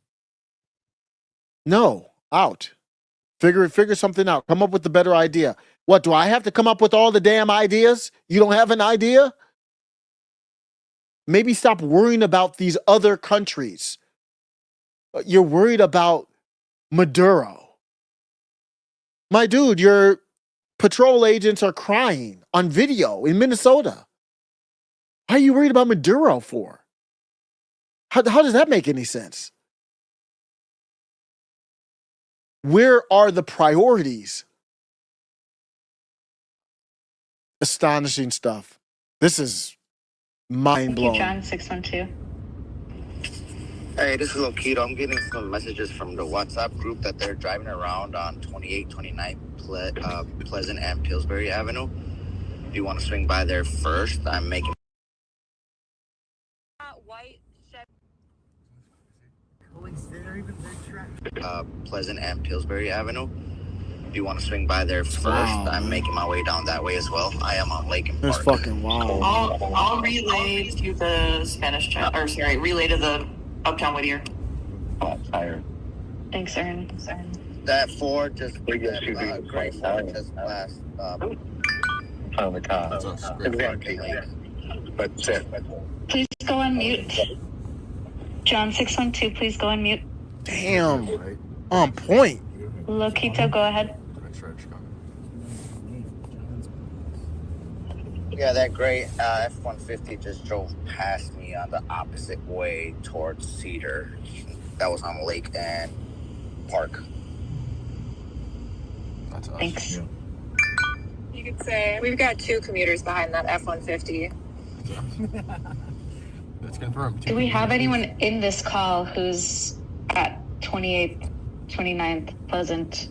No, out. Figure something out. Come up with a better idea. What, do I have to come up with all the damn ideas? You don't have an idea? Maybe stop worrying about these other countries. You're worried about Maduro. My dude, your patrol agents are crying on video in Minnesota. Why are you worried about Maduro for? How does that make any sense? Where are the priorities? Astonishing stuff. This is mind-blowing. John 612. Hey, this is Lokito. I'm getting some messages from the WhatsApp group that they're driving around on 28, 29 Pleasant and Pillsbury Avenue. Do you want to swing by there first? I'm making White Pleasant and Pillsbury Avenue. Do you want to swing by there first? Wow, I'm making my way down that way as well. I am on Lake and That's Park. fucking wild. I'll relay to the relay to the Uptown Whittier. Tired. Thanks, Aaron. That Ford just gray Ford just passed. On the car. That's us. That's it. Please go on mute. John 612, please go on mute. Damn. On point. Lokito, go ahead. Yeah, that gray F-150 just drove past me on the opposite way towards Cedar. That was on Lake and Park. That's us. Thanks. Yeah. You could say we've got two commuters behind that F-150. That's confirmed. Do we have anyone in this call who's at 28th, 29th Pleasant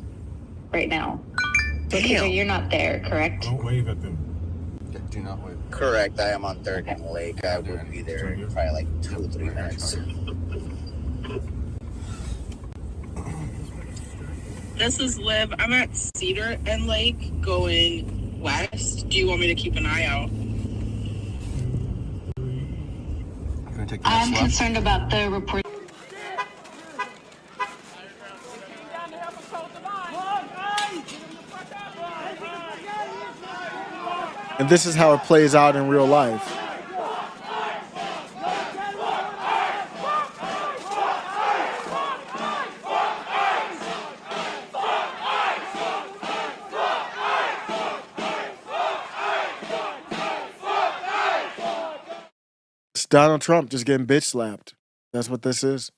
right now? Lokito, you're not there, correct? Don't wave at them. Yeah, do not wave. Correct, I am on 3rd and Lake. I will be there in probably like 2 or 3 minutes. This is Liv. I'm at Cedar and Lake going west. Do you want me to keep an eye out? I'm concerned about the report. And this is how it plays out in real life. Donald Trump just getting bitch slapped. That's what this is.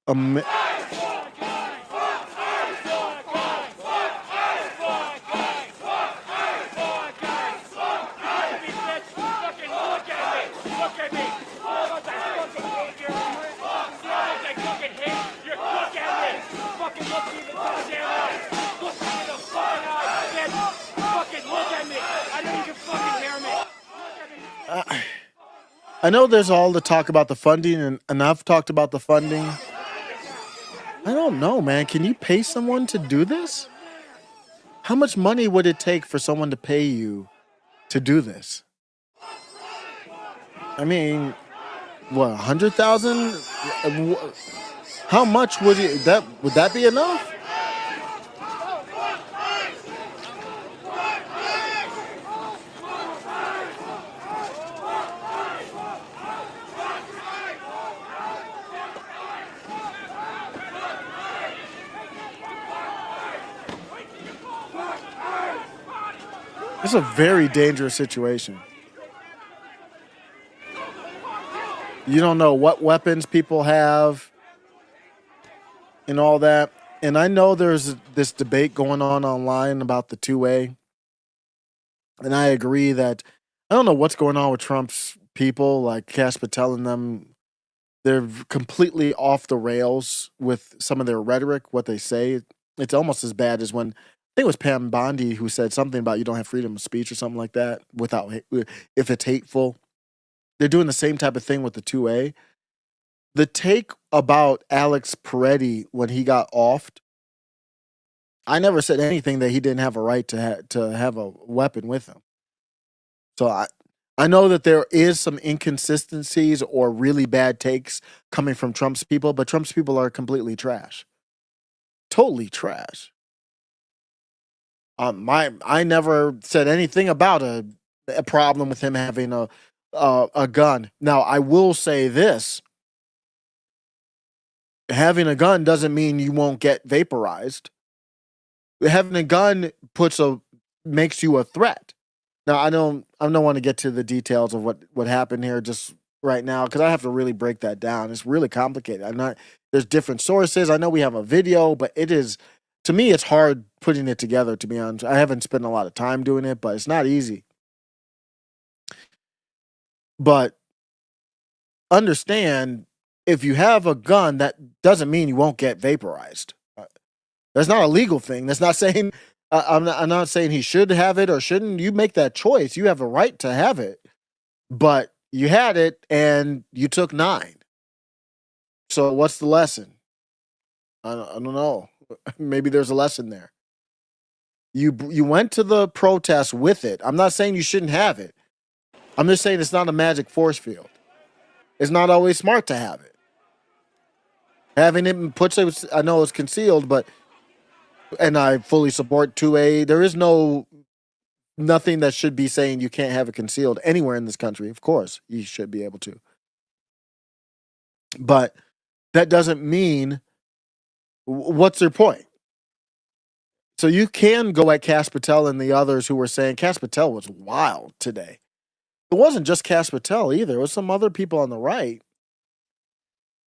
Ama- I know there's all the talk about the funding, and I've talked about the funding. I don't know, man. Can you pay someone to do this? How much money would it take for someone to pay you to do this? I mean, what, 100,000? How much would that be enough? It's a very dangerous situation. You don't know what weapons people have and all that. And I know there's this debate going on online about the 2A. And I agree that I don't know what's going on with Trump's people, like Cash Patel and them. They're completely off the rails with some of their rhetoric, what they say. It's almost as bad as when I think it was Pam Bondi who said something about you don't have freedom of speech or something like that if it's hateful. They're doing the same type of thing with the 2A. The take about Alex Peretti when he got offed, I never said anything that he didn't have a right to have a weapon with him. So I know that there is some inconsistencies or really bad takes coming from Trump's people, but Trump's people are completely trash. Totally trash. I never said anything about a problem with him having a gun. Now, I will say this. Having a gun doesn't mean you won't get vaporized. Having a gun makes you a threat. Now, I don't want to get to the details of what happened here just right now because I have to really break that down. It's really complicated. There's different sources. I know we have a video, but to me, it's hard putting it together, to be honest. I haven't spent a lot of time doing it, but it's not easy. But understand, if you have a gun, that doesn't mean you won't get vaporized. That's not a legal thing. That's not saying I'm not saying he should have it or shouldn't. You make that choice. You have a right to have it, but you had it and you took 9. So what's the lesson? I don't know. Maybe there's a lesson there. You went to the protest with it. I'm not saying you shouldn't have it. I'm just saying it's not a magic force field. It's not always smart to have it. Having it I know it's concealed, and I fully support 2A. There is nothing that should be saying you can't have it concealed anywhere in this country. Of course, you should be able to. But that doesn't mean, what's their point? So you can go at Cash Patel and the others who were saying Cash Patel was wild today. It wasn't just Cash Patel either. It was some other people on the right.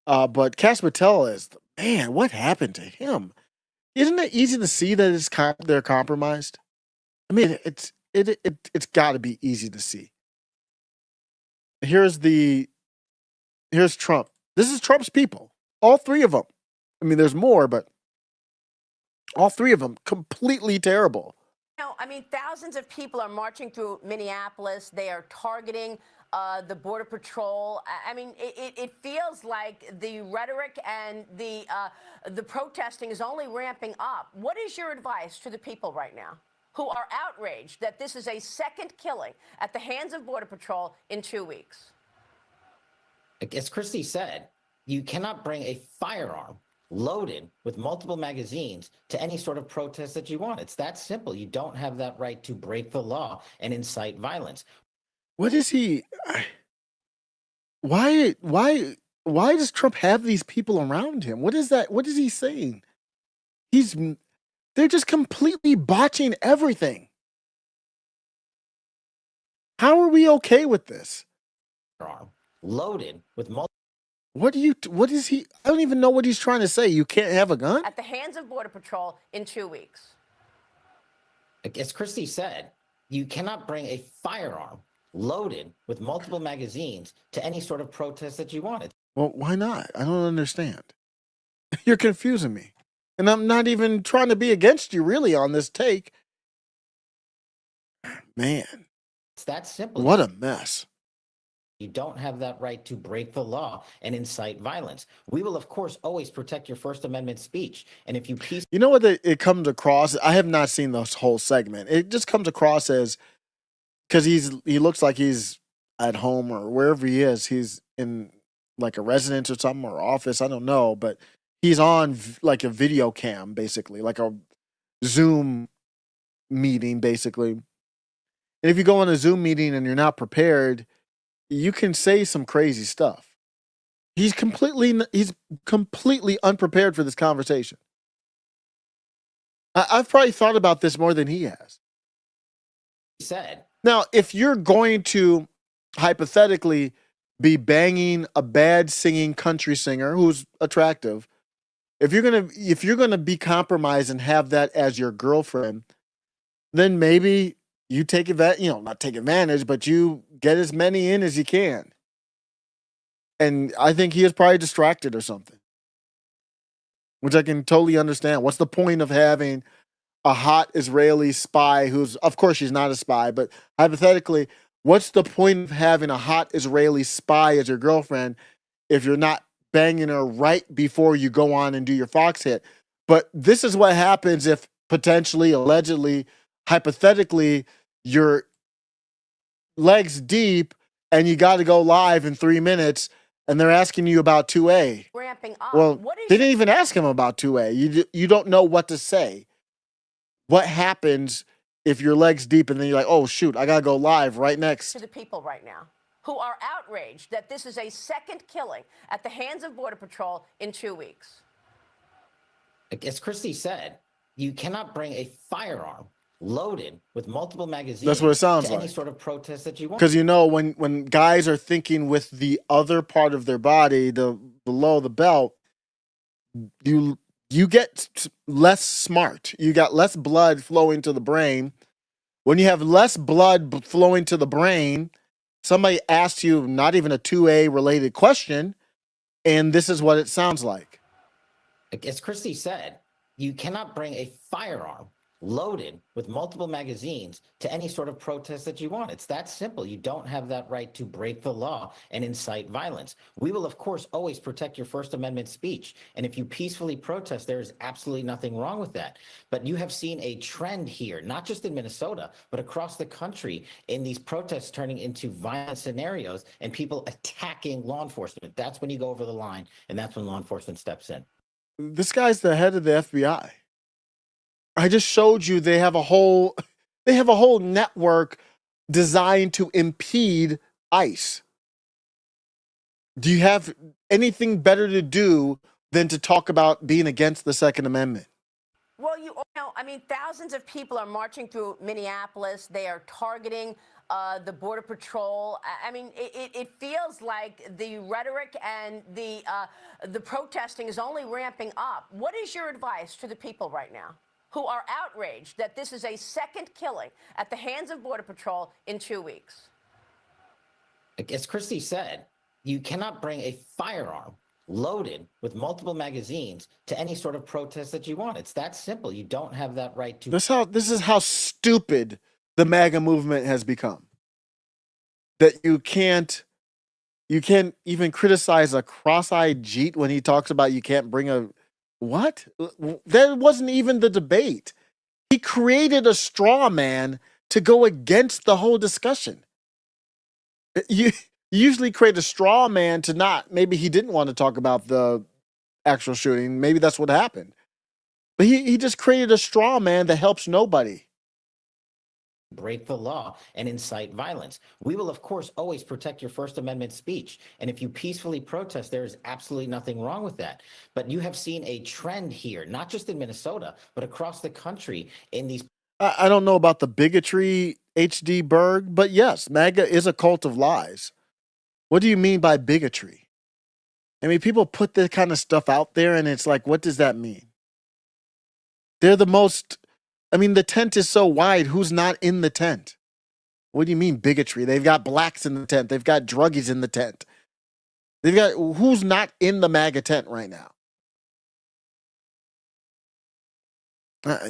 But Cash Patel man, what happened to him? Isn't it easy to see that they're compromised? I mean, it's got to be easy to see. Here's Trump. This is Trump's people. All 3 of them. I mean, there's more, but all 3 of them completely terrible. I mean, thousands of people are marching through Minneapolis. They are targeting the Border Patrol. I mean, it feels like the rhetoric and the protesting is only ramping up. What is your advice to the people right now who are outraged that this is a second killing at the hands of Border Patrol in 2 weeks? As Christy said, you cannot bring a firearm loaded with multiple magazines to any sort of protest that you want. It's that simple. You don't have that right to break the law and incite violence. What is he? Why does Trump have these people around him? What is that? What is he saying? They're just completely botching everything. How are we okay with this? Arm loaded with multiple. What is he? I don't even know what he's trying to say. You can't have a gun? At the hands of Border Patrol in 2 weeks. As Christie said, you cannot bring a firearm loaded with multiple magazines to any sort of protest that you wanted. Well, why not? I don't understand. You're confusing me. And I'm not even trying to be against you really on this take. Man, It's that simple. what a mess. You don't have that right to break the law and incite violence. We will, of course, always protect your First Amendment speech. And if you You know what it comes across? I have not seen this whole segment. It just comes across as, because he looks like he's at home or wherever he is. He's in like a residence or something or office. I don't know, but he's on like a video cam, basically, like a Zoom meeting, basically. And if you go on a Zoom meeting and you're not prepared, you can say some crazy stuff. He's completely unprepared for this conversation. I've probably thought about this more than he has. said. Now, if you're going to hypothetically be banging a bad singing country singer who's attractive, if you're gonna be compromised and have that as your girlfriend, then maybe you take advantage, not take advantage, but you get as many in as you can. And I think he is probably distracted or something, which I can totally understand. What's the point of having a hot Israeli spy who's, of course, she's not a spy, but hypothetically, what's the point of having a hot Israeli spy as your girlfriend if you're not banging her right before you go on and do your Fox hit? But this is what happens if potentially, allegedly, hypothetically, you're legs deep and you got to go live in 3 minutes and they're asking you about 2A. Ramping up. Well, they didn't even ask him about 2A. You don't know what to say. What happens if your legs deep and then you're like, oh, shoot, I got to go live right next? To the people right now who are outraged that this is a second killing at the hands of Border Patrol in 2 weeks. As Christie said, you cannot bring a firearm loaded with multiple magazines. That's what it sounds to like. Any sort of protest that you want. Because when guys are thinking with the other part of their body, the below the belt, you get less smart. You got less blood flowing to the brain. When you have less blood flowing to the brain, somebody asks you not even a 2A related question, and this is what it sounds like. As Christie said, you cannot bring a firearm loaded with multiple magazines to any sort of protest that you want. It's that simple. You don't have that right to break the law and incite violence. We will, of course, always protect your First Amendment speech. And if you peacefully protest, there is absolutely nothing wrong with that. But you have seen a trend here, not just in Minnesota, but across the country in these protests turning into violent scenarios and people attacking law enforcement. That's when you go over the line, and that's when law enforcement steps in. This guy's the head of the FBI. I just showed you they have a whole network designed to impede ICE. Do you have anything better to do than to talk about being against the Second Amendment? Well, thousands of people are marching through Minneapolis. They are targeting the Border Patrol. It feels like the rhetoric and the protesting is only ramping up. What is your advice to the people right now who are outraged that this is a second killing at the hands of Border Patrol in 2 weeks? As Christie said, you cannot bring a firearm loaded with multiple magazines to any sort of protest that you want. It's that simple. You don't have that right to. This is how stupid the MAGA movement has become. That you can't even criticize a cross-eyed Jeet when he talks about you can't bring a what? That wasn't even the debate. He created a straw man to go against the whole discussion. You usually create a straw man to not. Maybe he didn't want to talk about the actual shooting. Maybe that's what happened. But he just created a straw man that helps nobody. Break the law and incite violence. We will, of course, always protect your First Amendment speech. And if you peacefully protest, there is absolutely nothing wrong with that. But you have seen a trend here, not just in Minnesota, but across the country in these. I don't know about the bigotry, HD Berg, but yes, MAGA is a cult of lies. What do you mean by bigotry? I mean, people put this kind of stuff out there, and it's like, what does that mean? They're the most. I mean, the tent is so wide. Who's not in the tent? What do you mean bigotry? They've got blacks in the tent. They've got druggies in the tent. They've got who's not in the MAGA tent right now?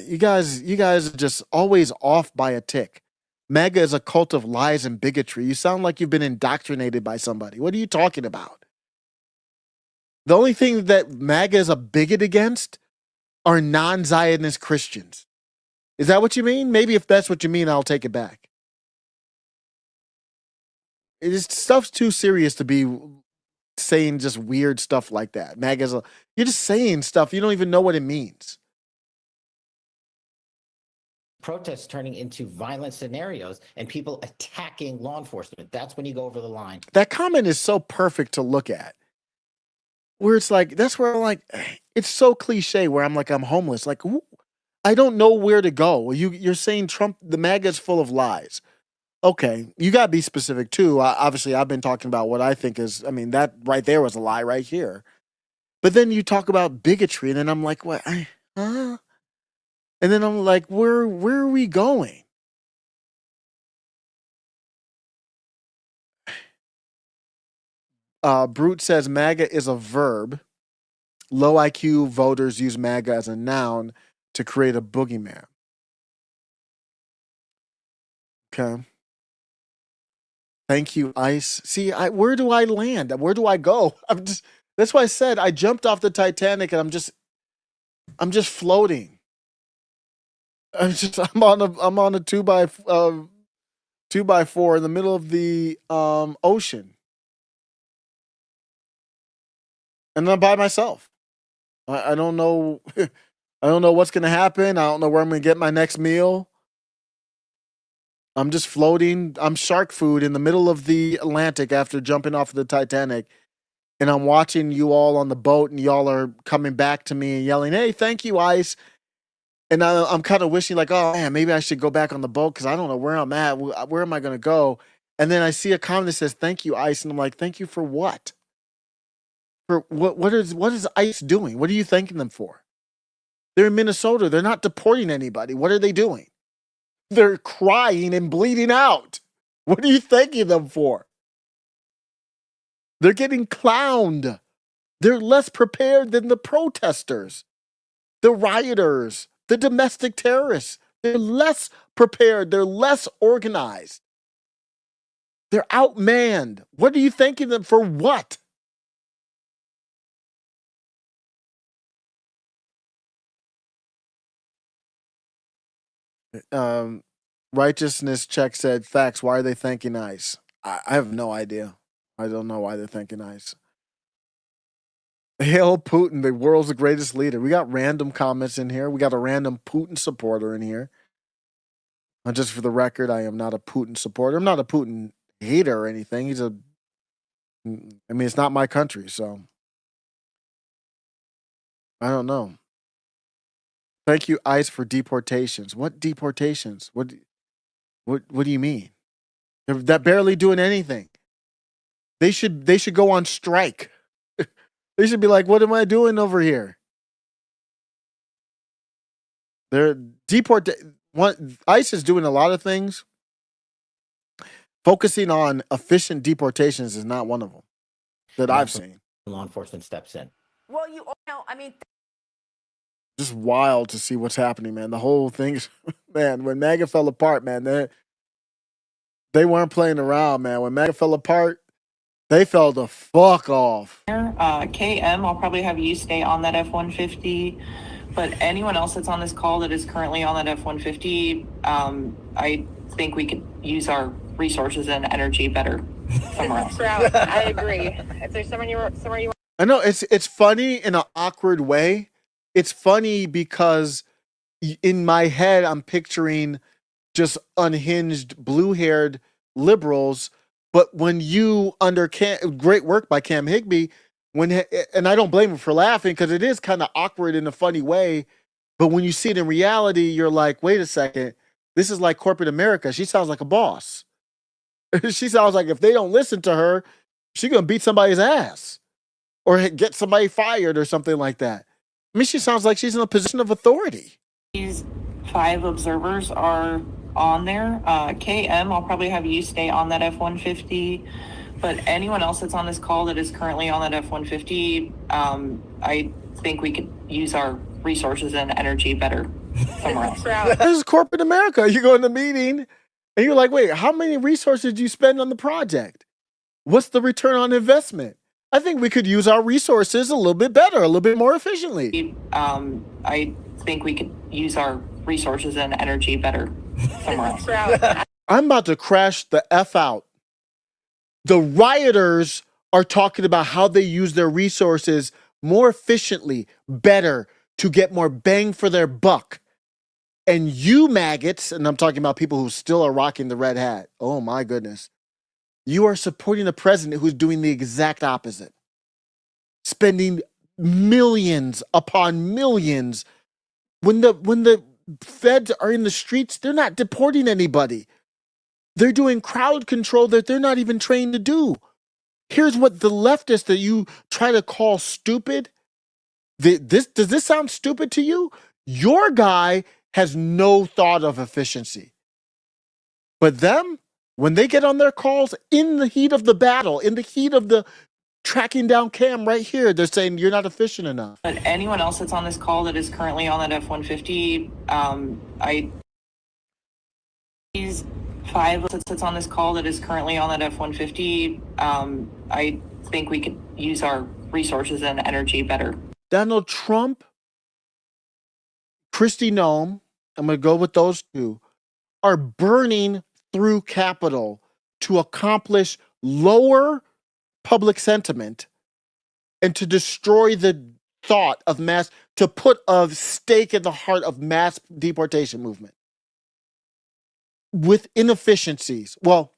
You guys are just always off by a tick. MAGA is a cult of lies and bigotry. You sound like you've been indoctrinated by somebody. What are you talking about? The only thing that MAGA is a bigot against are non-Zionist Christians. Is that what you mean? Maybe if that's what you mean, I'll take it back. Stuff's too serious to be saying just weird stuff like that. MAGA's you're just saying stuff. You don't even know what it means. Protests turning into violent scenarios and people attacking law enforcement. That's when you go over the line. That comment is so perfect to look at. Where it's like, that's where I'm like, it's so cliche where I'm like, I'm homeless. Like, I don't know where to go. You're saying Trump, the MAGA is full of lies. Okay, you got to be specific too. Obviously, I've been talking about what I think is, I mean, that right there was a lie right here. But then you talk about bigotry, and then I'm like, what? Huh? And then I'm like, where are we going? Brute says MAGA is a verb. Low IQ voters use MAGA as a noun to create a boogeyman. Okay. Thank you, Ice. See, where do I land? Where do I go? That's why I said I jumped off the Titanic and I'm just floating. I'm on a 2x4 in the middle of the ocean. And I'm by myself. I don't know. I don't know what's gonna happen. I don't know where I'm gonna get my next meal. I'm just floating. I'm shark food in the middle of the Atlantic after jumping off the Titanic. And I'm watching you all on the boat, and y'all are coming back to me and yelling, "Hey, thank you, Ice." And I'm kind of wishing, like, oh man, maybe I should go back on the boat because I don't know where I'm at. Where am I gonna go? And then I see a comment that says, "Thank you, Ice," and I'm like, "Thank you for what? For what? What is ICE doing? What are you thanking them for? They're in Minnesota. They're not deporting anybody. What are they doing? They're crying and bleeding out. What are you thanking them for? They're getting clowned. They're less prepared than the protesters, the rioters, the domestic terrorists. They're less prepared. They're less organized. They're outmanned. What are you thanking them for? What? Righteousness check said facts. Why are they thanking ICE? I have no idea. I don't know why they're thanking ICE. Hail Putin, the world's greatest leader. We got random comments in here. We got a random Putin supporter in here. And just for the record, I am not a Putin supporter. I'm not a Putin hater or anything. I mean, it's not my country, so I don't know. Thank you, ICE, for deportations. What deportations? What do you mean? They're barely doing anything. They should go on strike. They should be like, what am I doing over here? They're ICE is doing a lot of things. Focusing on efficient deportations is not one of them that I've seen. Law enforcement steps in. Well, you know, I mean, just wild to see what's happening, man. The whole thing is, man, when MAGA fell apart, man, they weren't playing around, man. When MAGA fell apart, they fell the fuck off. KM, I'll probably have you stay on that F-150, but anyone else that's on this call that is currently on that F-150, I think we could use our resources and energy better somewhere else. I agree. If there's somewhere you I know it's funny in an awkward way. It's funny because in my head I'm picturing just unhinged blue-haired liberals. But when you great work by Cam Higbee, and I don't blame him for laughing because it is kind of awkward in a funny way But when you see it in reality, you're like, wait a second, this is like corporate America. She sounds like a boss. She sounds like if they don't listen to her, she's gonna beat somebody's ass or get somebody fired or something like that. I mean, she sounds like she's in a position of authority. These 5 observers are on there. KM, I'll probably have you stay on that F-150. But anyone else that's on this call that is currently on that F-150, I think we could use our resources and energy better somewhere else. This is corporate America. You go in the meeting and you're like, wait, how many resources did you spend on the project? What's the return on investment? I think we could use our resources a little bit better, a little bit more efficiently. I think we could use our resources and energy better somewhere else. I'm about to crash the F out. The rioters are talking about how they use their resources more efficiently, better, to get more bang for their buck. And you maggots, and I'm talking about people who still are rocking the red hat. Oh my goodness. You are supporting a president who's doing the exact opposite. Spending millions upon millions. When the feds are in the streets, they're not deporting anybody. They're doing crowd control that they're not even trained to do. Here's what the leftists that you try to call stupid. Does this sound stupid to you? Your guy has no thought of efficiency. But them, when they get on their calls in the heat of the battle, in the heat of the tracking down cam right here, they're saying you're not efficient enough. But anyone else that's on this call that is currently on that F-150, these 5 that's on this call that is currently on that F-150, I think we could use our resources and energy better. Donald Trump, Kristi Noem, I'm going to go with those 2, are burning through Capitol to accomplish lower public sentiment and to destroy the thought of mass, to put a stake in the heart of mass deportation movement with inefficiencies. Well,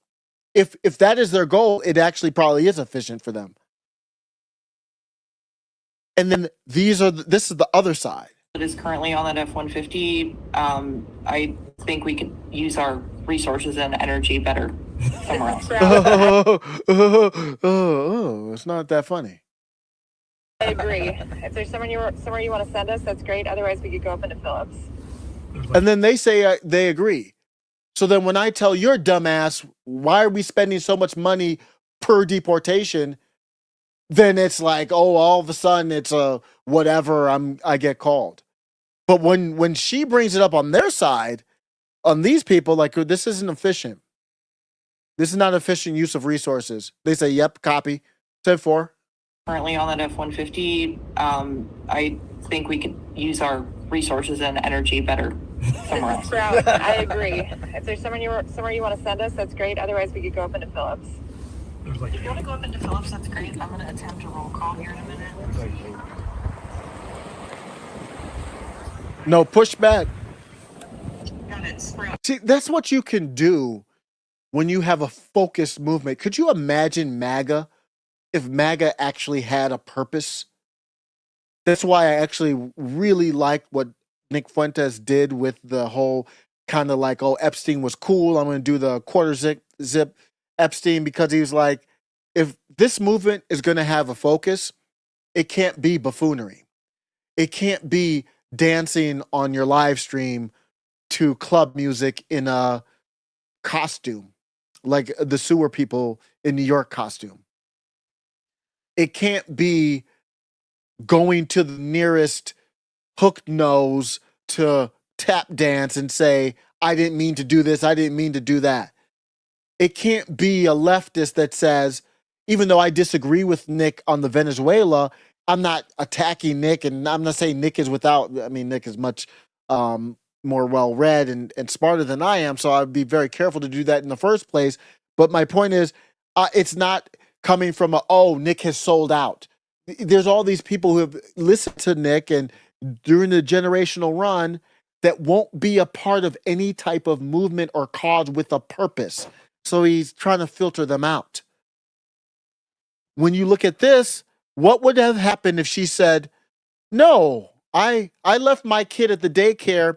if that is their goal, it actually probably is efficient for them. And then this is the other side. That is currently on that F-150, I think we could use our resources and energy better somewhere else. It's not that funny. I agree. If there's somewhere you want to send us, that's great. Otherwise, we could go up into Phillips. And then they say they agree. So then when I tell your dumbass, why are we spending so much money per deportation? Then it's like, oh, all of a sudden it's a whatever, I get called. But when she brings it up on their side, on these people, like, this isn't efficient. This is not efficient use of resources. They say, yep, copy. 10-4. Currently on that F-150, I think we could use our resources and energy better somewhere else. I agree. If there's somewhere you want to send us, that's great. Otherwise, we could go up into Phillips. If you want to go up into Phillips, that's great. I'm going to attempt a roll call here in a minute. No, push back. Got it. See, that's what you can do when you have a focused movement. Could you imagine MAGA if MAGA actually had a purpose? That's why I actually really like what Nick Fuentes did with the whole kind of like, oh, Epstein was cool. I'm going to do the quarter zip Epstein, because he was like, if this movement is going to have a focus, it can't be buffoonery. It can't be dancing on your live stream to club music in a costume, like the sewer people in New York costume. It can't be going to the nearest hooked nose to tap dance and say, I didn't mean to do this, I didn't mean to do that. It can't be a leftist that says, even though I disagree with Nick on the Venezuela, I'm not attacking Nick, and I'm not saying Nick is Nick is much more well-read and smarter than I am, so I'd be very careful to do that in the first place. But my point is, it's not coming from Nick has sold out. There's all these people who have listened to Nick and during the generational run that won't be a part of any type of movement or cause with a purpose. So he's trying to filter them out. When you look at this, what would have happened if she said, no, I left my kid at the daycare,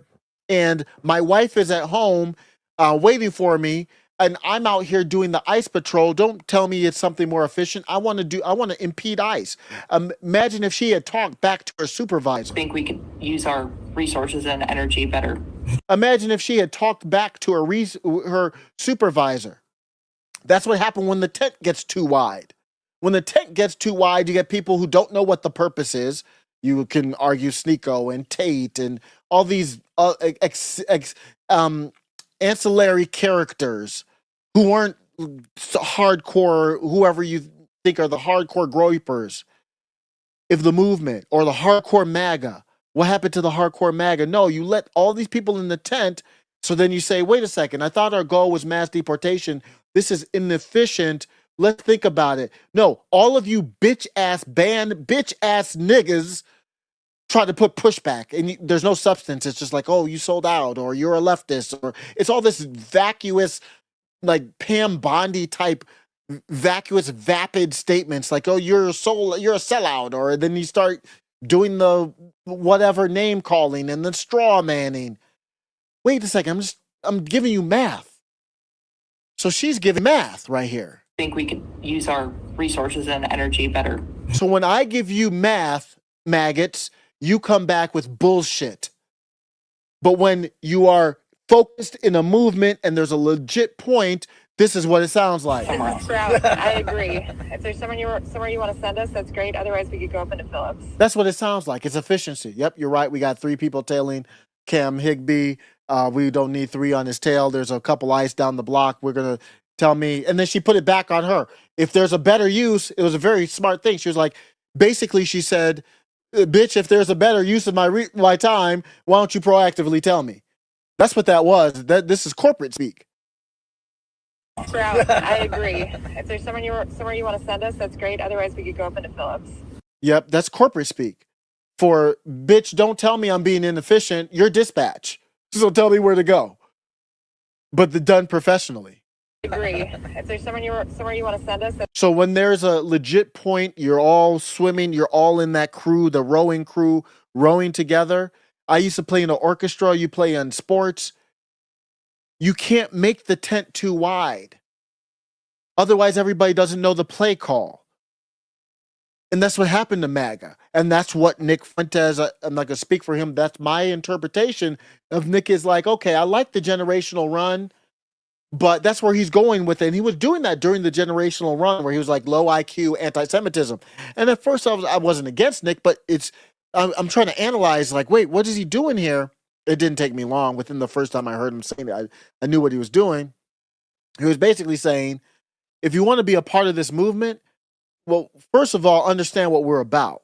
and my wife is at home waiting for me, and I'm out here doing the ICE patrol. Don't tell me it's something more efficient. I want to impede ICE. Imagine if she had talked back to her supervisor. I think we could use our resources and energy better. Imagine if she had talked back to her supervisor. That's what happened when the tent gets too wide. When the tent gets too wide, you get people who don't know what the purpose is. You can argue Sneeko and Tate and all these ancillary characters who aren't hardcore, whoever you think are the hardcore groypers of the movement or the hardcore MAGA. What happened to the hardcore MAGA? No, you let all these people in the tent. So then you say, wait a second, I thought our goal was mass deportation. This is inefficient. Let's think about it. No, all of you bitch ass niggas try to put pushback, and there's no substance. It's just like, oh, you sold out, or you're a leftist, or it's all this vacuous, like Pam Bondi type vacuous, vapid statements like, oh, you're a sellout, or then you start doing the whatever name calling and the straw manning. Wait a second, I'm giving you math. So she's giving math right here. I think we could use our resources and energy better. So when I give you math, maggots, you come back with bullshit. But when you are focused in a movement and there's a legit point, this is what it sounds like. Sprout, I agree. If there's somewhere you want to send us, that's great. Otherwise, we could go up into Phillips. That's what it sounds like. It's efficiency. Yep, you're right. We got 3 people tailing Cam Higbee. We don't need 3 on his tail. There's a couple ice down the block. We're going to tell me. And then she put it back on her. If there's a better use, it was a very smart thing. She was like, basically, she said, bitch, if there's a better use of my time, why don't you proactively tell me? That's what that was. This is corporate speak. Sprout, I agree. If there's somewhere you want to send us, that's great. Otherwise, we could go up into Phillips. Yep, that's corporate speak. For bitch, don't tell me I'm being inefficient. You're dispatch. So tell me where to go. But done professionally. I agree. If there's somewhere you want to send us. So when there's a legit point, you're all swimming, you're all in that crew, the rowing crew, rowing together. I used to play in an orchestra. You play in sports. You can't make the tent too wide. Otherwise, everybody doesn't know the play call. And that's what happened to MAGA. And that's what Nick Fuentes, I'm not going to speak for him. That's my interpretation of Nick is like, okay, I like the generational run, but that's where he's going with it. And he was doing that during the generational run where he was like low IQ anti-Semitism. And at first I wasn't against Nick, but I'm trying to analyze like, wait, what is he doing here? It didn't take me long. Within the first time I heard him saying it, I knew what he was doing. He was basically saying, if you want to be a part of this movement, well, first of all, understand what we're about.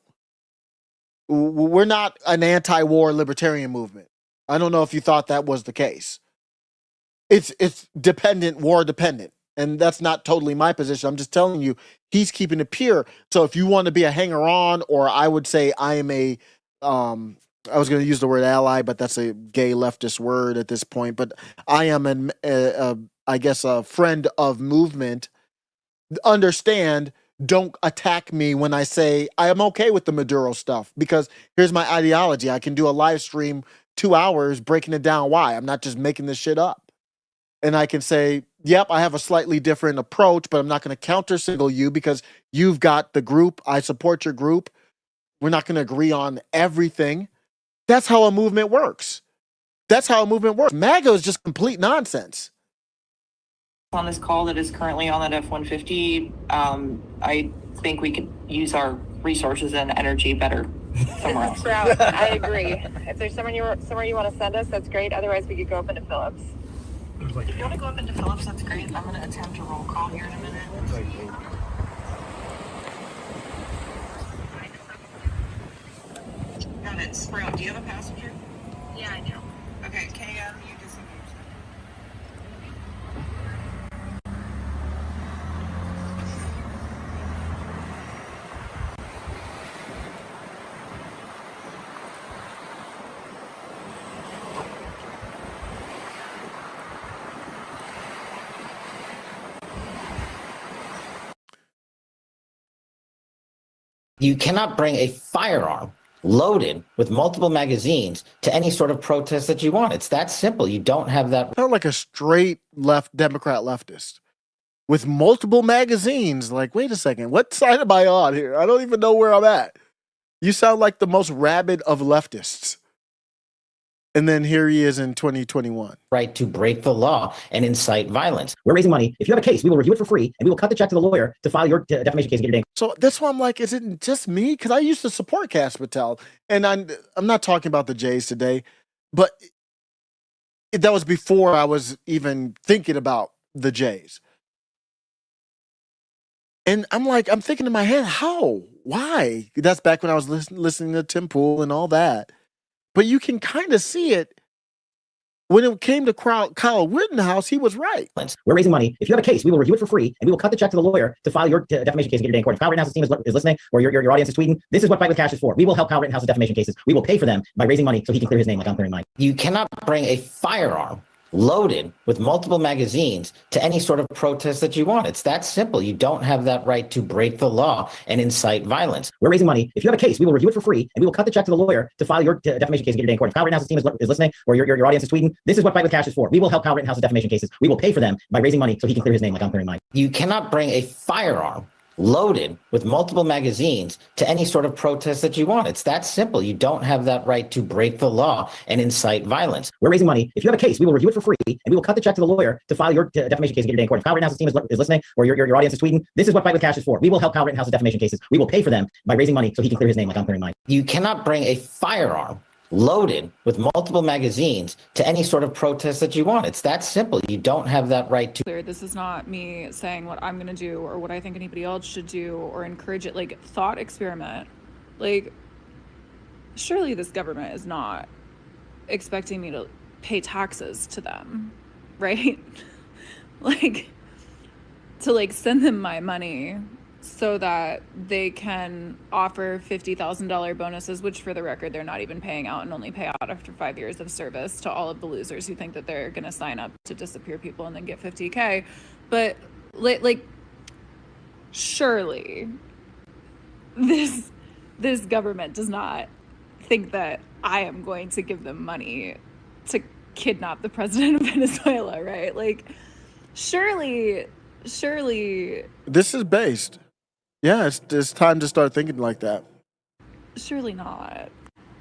We're not an anti-war libertarian movement. I don't know if you thought that was the case. It's dependent, war dependent. And that's not totally my position. I'm just telling you, he's keeping it pure. So if you want to be a hanger-on, or I would say I am I was going to use the word ally, but that's a gay leftist word at this point. But I am I guess a friend of movement. Understand, don't attack me when I say I am okay with the Maduro stuff, because here's my ideology. I can do a live stream 2 hours breaking it down why. I'm not just making this shit up. And I can say, yep, I have a slightly different approach, but I'm not going to counter single you because you've got the group. I support your group. We're not going to agree on everything. That's how a movement works. That's how a movement works. MAGA is just complete nonsense. On this call that is currently on that F-150, I think we could use our resources and energy better somewhere else. Sprout, I agree. If there's somewhere you want to send us, that's great. Otherwise, we could go up into Phillips. If you want to go up into Phillips, that's great. I'm going to attempt a roll call here in a minute. Got it. Sprout, do you have a passenger? Yeah, I do. Okay, KM, you disengage. You cannot bring a firearm loaded with multiple magazines to any sort of protest that you want. It's that simple. You don't have that. Sound like a straight left Democrat leftist with multiple magazines. Like, wait a second, what side am I on here? I don't even know where I'm at. You sound like the most rabid of leftists. And then here he is in 2021. Right to break the law and incite violence. We're raising money. If you have a case, we will review it for free, and we will cut the check to the lawyer to file your defamation case and get your dang. So that's why I'm like, is it just me? Because I used to support Cash Patel, and I'm not talking about the Jays today, but that was before I was even thinking about the Jays. And I'm like, I'm thinking in my head, how? Why? That's back when I was listening to Tim Pool and all that. But you can kind of see it. When it came to Kyle Rittenhouse, he was right. We're raising money. If you have a case, we will review it for free, and we will cut the check to the lawyer to file your defamation case and get your day in court. If Kyle Rittenhouse's team is listening, or your audience is tweeting, this is what Fight with Cash is for. We will help Kyle Rittenhouse's defamation cases. We will pay for them by raising money so he can clear his name like I'm clearing mine. You cannot bring a firearm loaded with multiple magazines to any sort of protest that you want. It's that simple. You don't have that right to break the law and incite violence. We're raising money. If you have a case, we will review it for free, and we will cut the check to the lawyer to file your defamation case and get your day in court. If Kyle Rittenhouse's team is listening, or your audience is tweeting, this is what Fight with Cash is for. We will help Kyle Rittenhouse's defamation cases. We will pay for them by raising money so he can clear his name like I'm clearing mine. You cannot bring a firearm loaded with multiple magazines to any sort of protest that you want. It's that simple. You don't have that right to break the law and incite violence. We're raising money. If you have a case, we will review it for free, and we will cut the check to the lawyer to file your defamation case and get your day in court. If Kyle Rittenhouse's team is listening, or your audience is tweeting, this is what Fight with Cash is for. We will help Kyle Rittenhouse's defamation cases. We will pay for them by raising money so he can clear his name like I'm clearing mine. You cannot bring a firearm loaded with multiple magazines to any sort of protest that you want. It's that simple. You don't have that right to. This is not me saying what I'm going to do or what I think anybody else should do or encourage it. Like, thought experiment. Like, surely this government is not expecting me to pay taxes to them, right? Like, to send them my money so that they can offer $50,000 bonuses, which for the record, they're not even paying out and only pay out after 5 years of service to all of the losers who think that they're going to sign up to disappear people and then get $50K. But surely this government does not think that I am going to give them money to kidnap the president of Venezuela, right? Surely this is based. Yeah, it's time to start thinking like that. Surely not.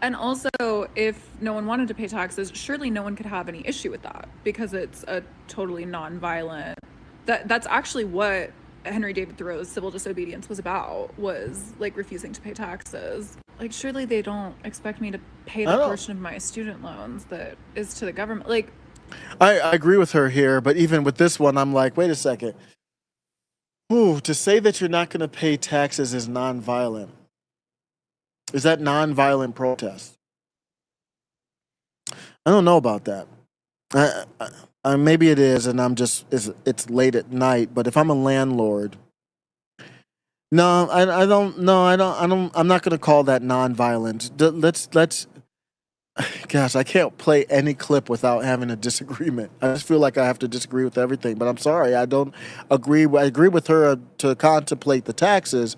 And also, if no one wanted to pay taxes, surely no one could have any issue with that because it's a totally non-violent. That's actually what Henry David Thoreau's civil disobedience was about, was refusing to pay taxes. Surely they don't expect me to pay the portion of my student loans that is to the government. I agree with her here, but even with this one, I'm like, wait a second. Ooh, to say that you're not going to pay taxes is nonviolent. Is that nonviolent protest? I don't know about that. Maybe it is, and it's late at night. But if I'm a landlord, no, I don't. I'm not going to call that nonviolent. Let's. Gosh, I can't play any clip without having a disagreement. I just feel like I have to disagree with everything. But I'm sorry, I don't agree. I agree with her to contemplate the taxes,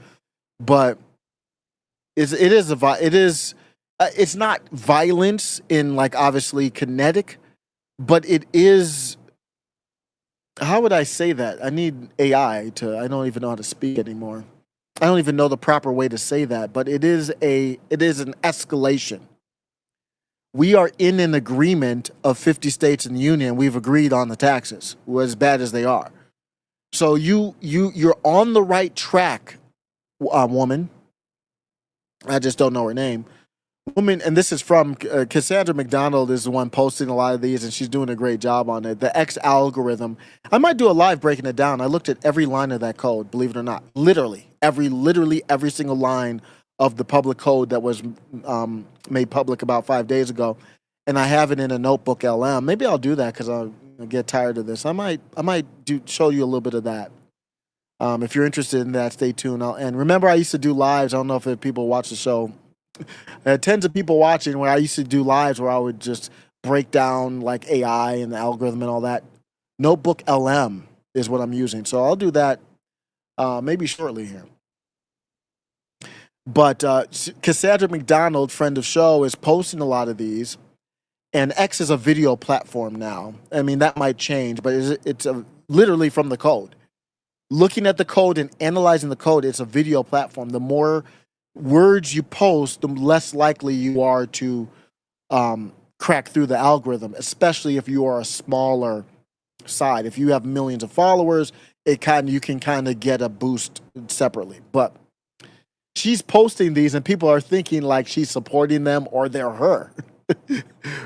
but it's not violence in obviously kinetic, but it is. How would I say that? I need AI to. I don't even know how to speak anymore. I don't even know the proper way to say that. But it is an escalation. We are in an agreement of 50 states in the union. We've agreed on the taxes, as bad as they are. So you're on the right track, woman. I just don't know her name. Woman, and this is from Cassandra McDonald is the one posting a lot of these, and she's doing a great job on it. The X algorithm. I might do a live breaking it down. I looked at every line of that code, believe it or not. Literally every single line of the public code that was made public about 5 days ago, and I have it in a notebook LM. Maybe I'll do that because I'll get tired of this. I might show you a little bit of that. If you're interested in that, stay tuned. And remember, I used to do lives. I don't know if people watch the show. Tens of people watching where I used to do lives where I would just break down AI and the algorithm and all that. Notebook LM is what I'm using, so I'll do that maybe shortly here. But Cassandra McDonald, friend of show, is posting a lot of these. And X is a video platform now. I mean, that might change, but it's literally from the code. Looking at the code and analyzing the code, it's a video platform. The more words you post, the less likely you are to crack through the algorithm, especially if you are a smaller side. If you have millions of followers, you can kind of get a boost separately. But she's posting these and people are thinking like she's supporting them or they're her.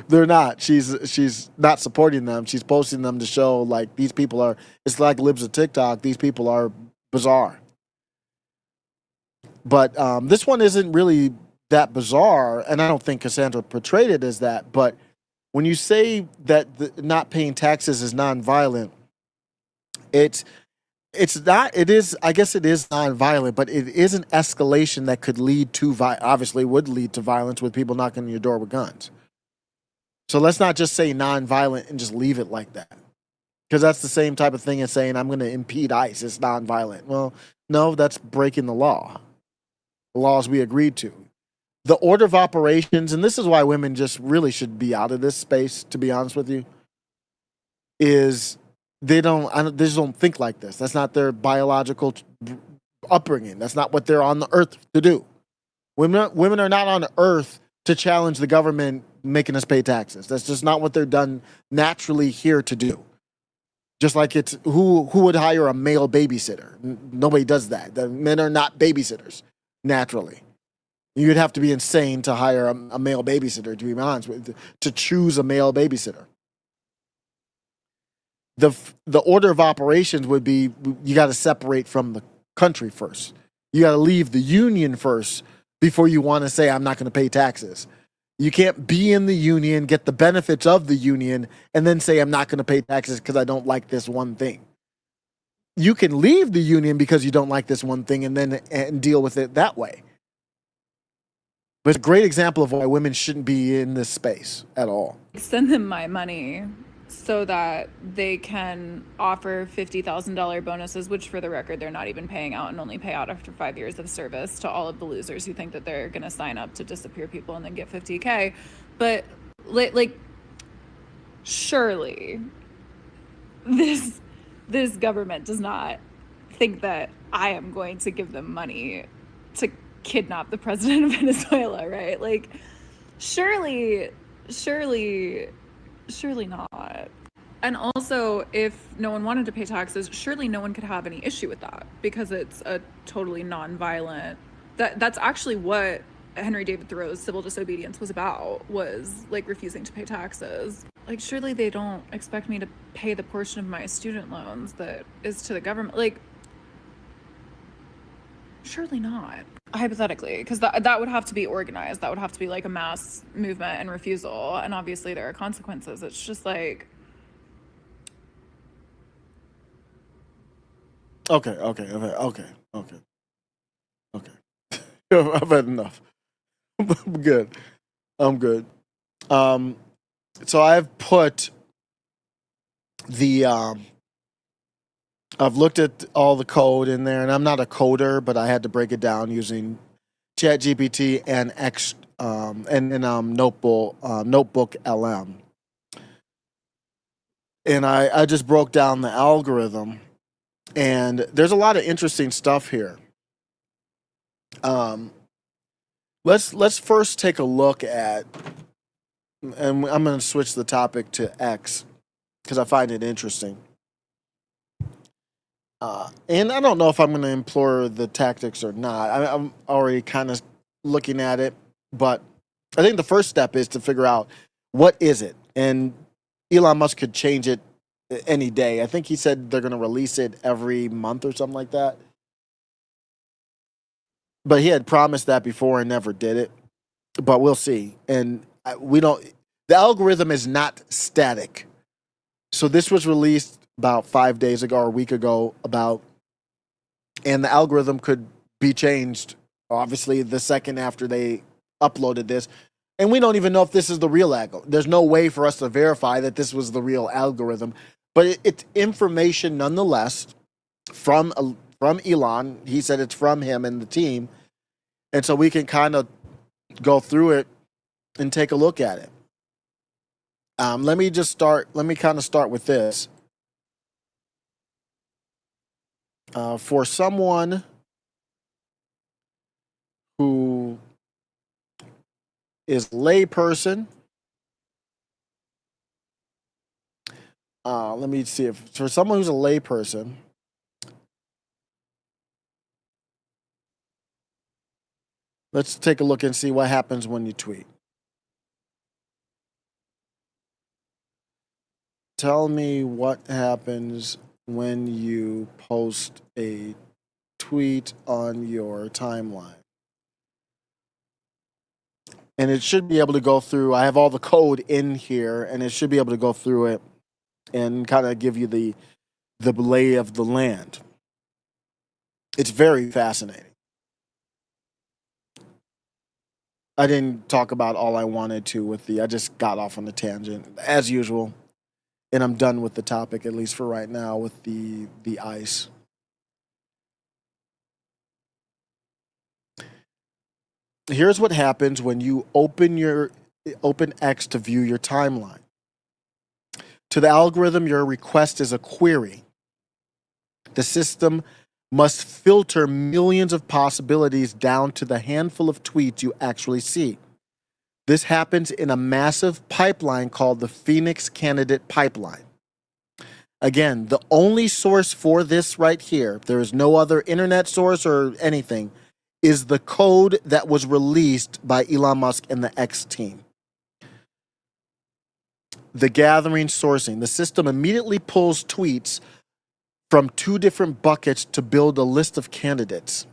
They're not. She's not supporting them. She's posting them to show like these people are, it's like libs of TikTok. These people are bizarre. But this one isn't really that bizarre, and I don't think Cassandra portrayed it as that. But when you say that not paying taxes is nonviolent, it's not. It is. I guess it is nonviolent, but it is an escalation that could lead to obviously would lead to violence with people knocking on your door with guns. So let's not just say nonviolent and just leave it like that, because that's the same type of thing as saying I'm going to impede ICE. It's nonviolent. Well, no, that's breaking the law. The laws we agreed to. The order of operations, and this is why women just really should be out of this space, to be honest with you, is they just don't think like this. That's not their biological upbringing. That's not what they're on the earth to do. Women are not on the earth to challenge the government making us pay taxes. That's just not what they're done naturally here to do. Just like it's who would hire a male babysitter? Nobody does that. The men are not babysitters naturally. You'd have to be insane to hire a male babysitter, to be honest with, to choose a male babysitter. The order of operations would be you got to separate from the country first. You got to leave the union first before you want to say I'm not going to pay taxes. You can't be in the union, get the benefits of the union, and then say I'm not going to pay taxes because I don't like this one thing. You can leave the union because you don't like this one thing and deal with it that way. But it's a great example of why women shouldn't be in this space at all. Send them my money so that they can offer $50,000 bonuses, which for the record, they're not even paying out and only pay out after 5 years of service to all of the losers who think that they're going to sign up to disappear people and then get $50K. But like, surely this government does not think that I am going to give them money to kidnap the president of Venezuela, right? Like, surely not. And also, if no one wanted to pay taxes, surely no one could have any issue with that because it's a totally non-violent. That's actually what Henry David Thoreau's civil disobedience was about, was like refusing to pay taxes. Like, surely they don't expect me to pay the portion of my student loans that is to the government. Like, surely not. Hypothetically, because that would have to be organized. That would have to be like a mass movement and refusal. And obviously there are consequences. It's just like... Okay. I've had enough. I'm good. So I've put the... I've looked at all the code in there, and I'm not a coder, but I had to break it down using ChatGPT and Notebook LM. And I just broke down the algorithm, and there's a lot of interesting stuff here. Let's first take a look at, and I'm going to switch the topic to X because I find it interesting. And I don't know if I'm going to employ the tactics or not. I'm already kind of looking at it, but I think the first step is to figure out what is it. And Elon Musk could change it any day. I think he said they're going to release it every month or something like that. But he had promised that before and never did it. But we'll see. And the algorithm is not static. So this was released about 5 days ago or a week ago and the algorithm could be changed obviously the second after they uploaded this, and we don't even know if this is the real algorithm. There's no way for us to verify that this was the real algorithm, but it's information nonetheless from Elon. He said it's from him and the team, And so we can kind of go through it and take a look at it. Let me kind of start with this. For someone who is layperson, let me see if for someone who's a layperson, let's take a look and see what happens when you tweet. Tell me what happens when you post a tweet on your timeline. And it should be able to go through. I have all the code in here, and it should be able to go through it and kind of give you the lay of the land. It's very fascinating. I didn't talk about all I wanted to with I just got off on a tangent, as usual. And I'm done with the topic, at least for right now, with the ice. Here's what happens when you open X to view your timeline. To the algorithm, your request is a query. The system must filter millions of possibilities down to the handful of tweets you actually see. This happens in a massive pipeline called the Phoenix Candidate Pipeline. Again, the only source for this right here, there is no other internet source or anything, is the code that was released by Elon Musk and the X team. The gathering sourcing. The system immediately pulls tweets from 2 different buckets to build a list of candidates.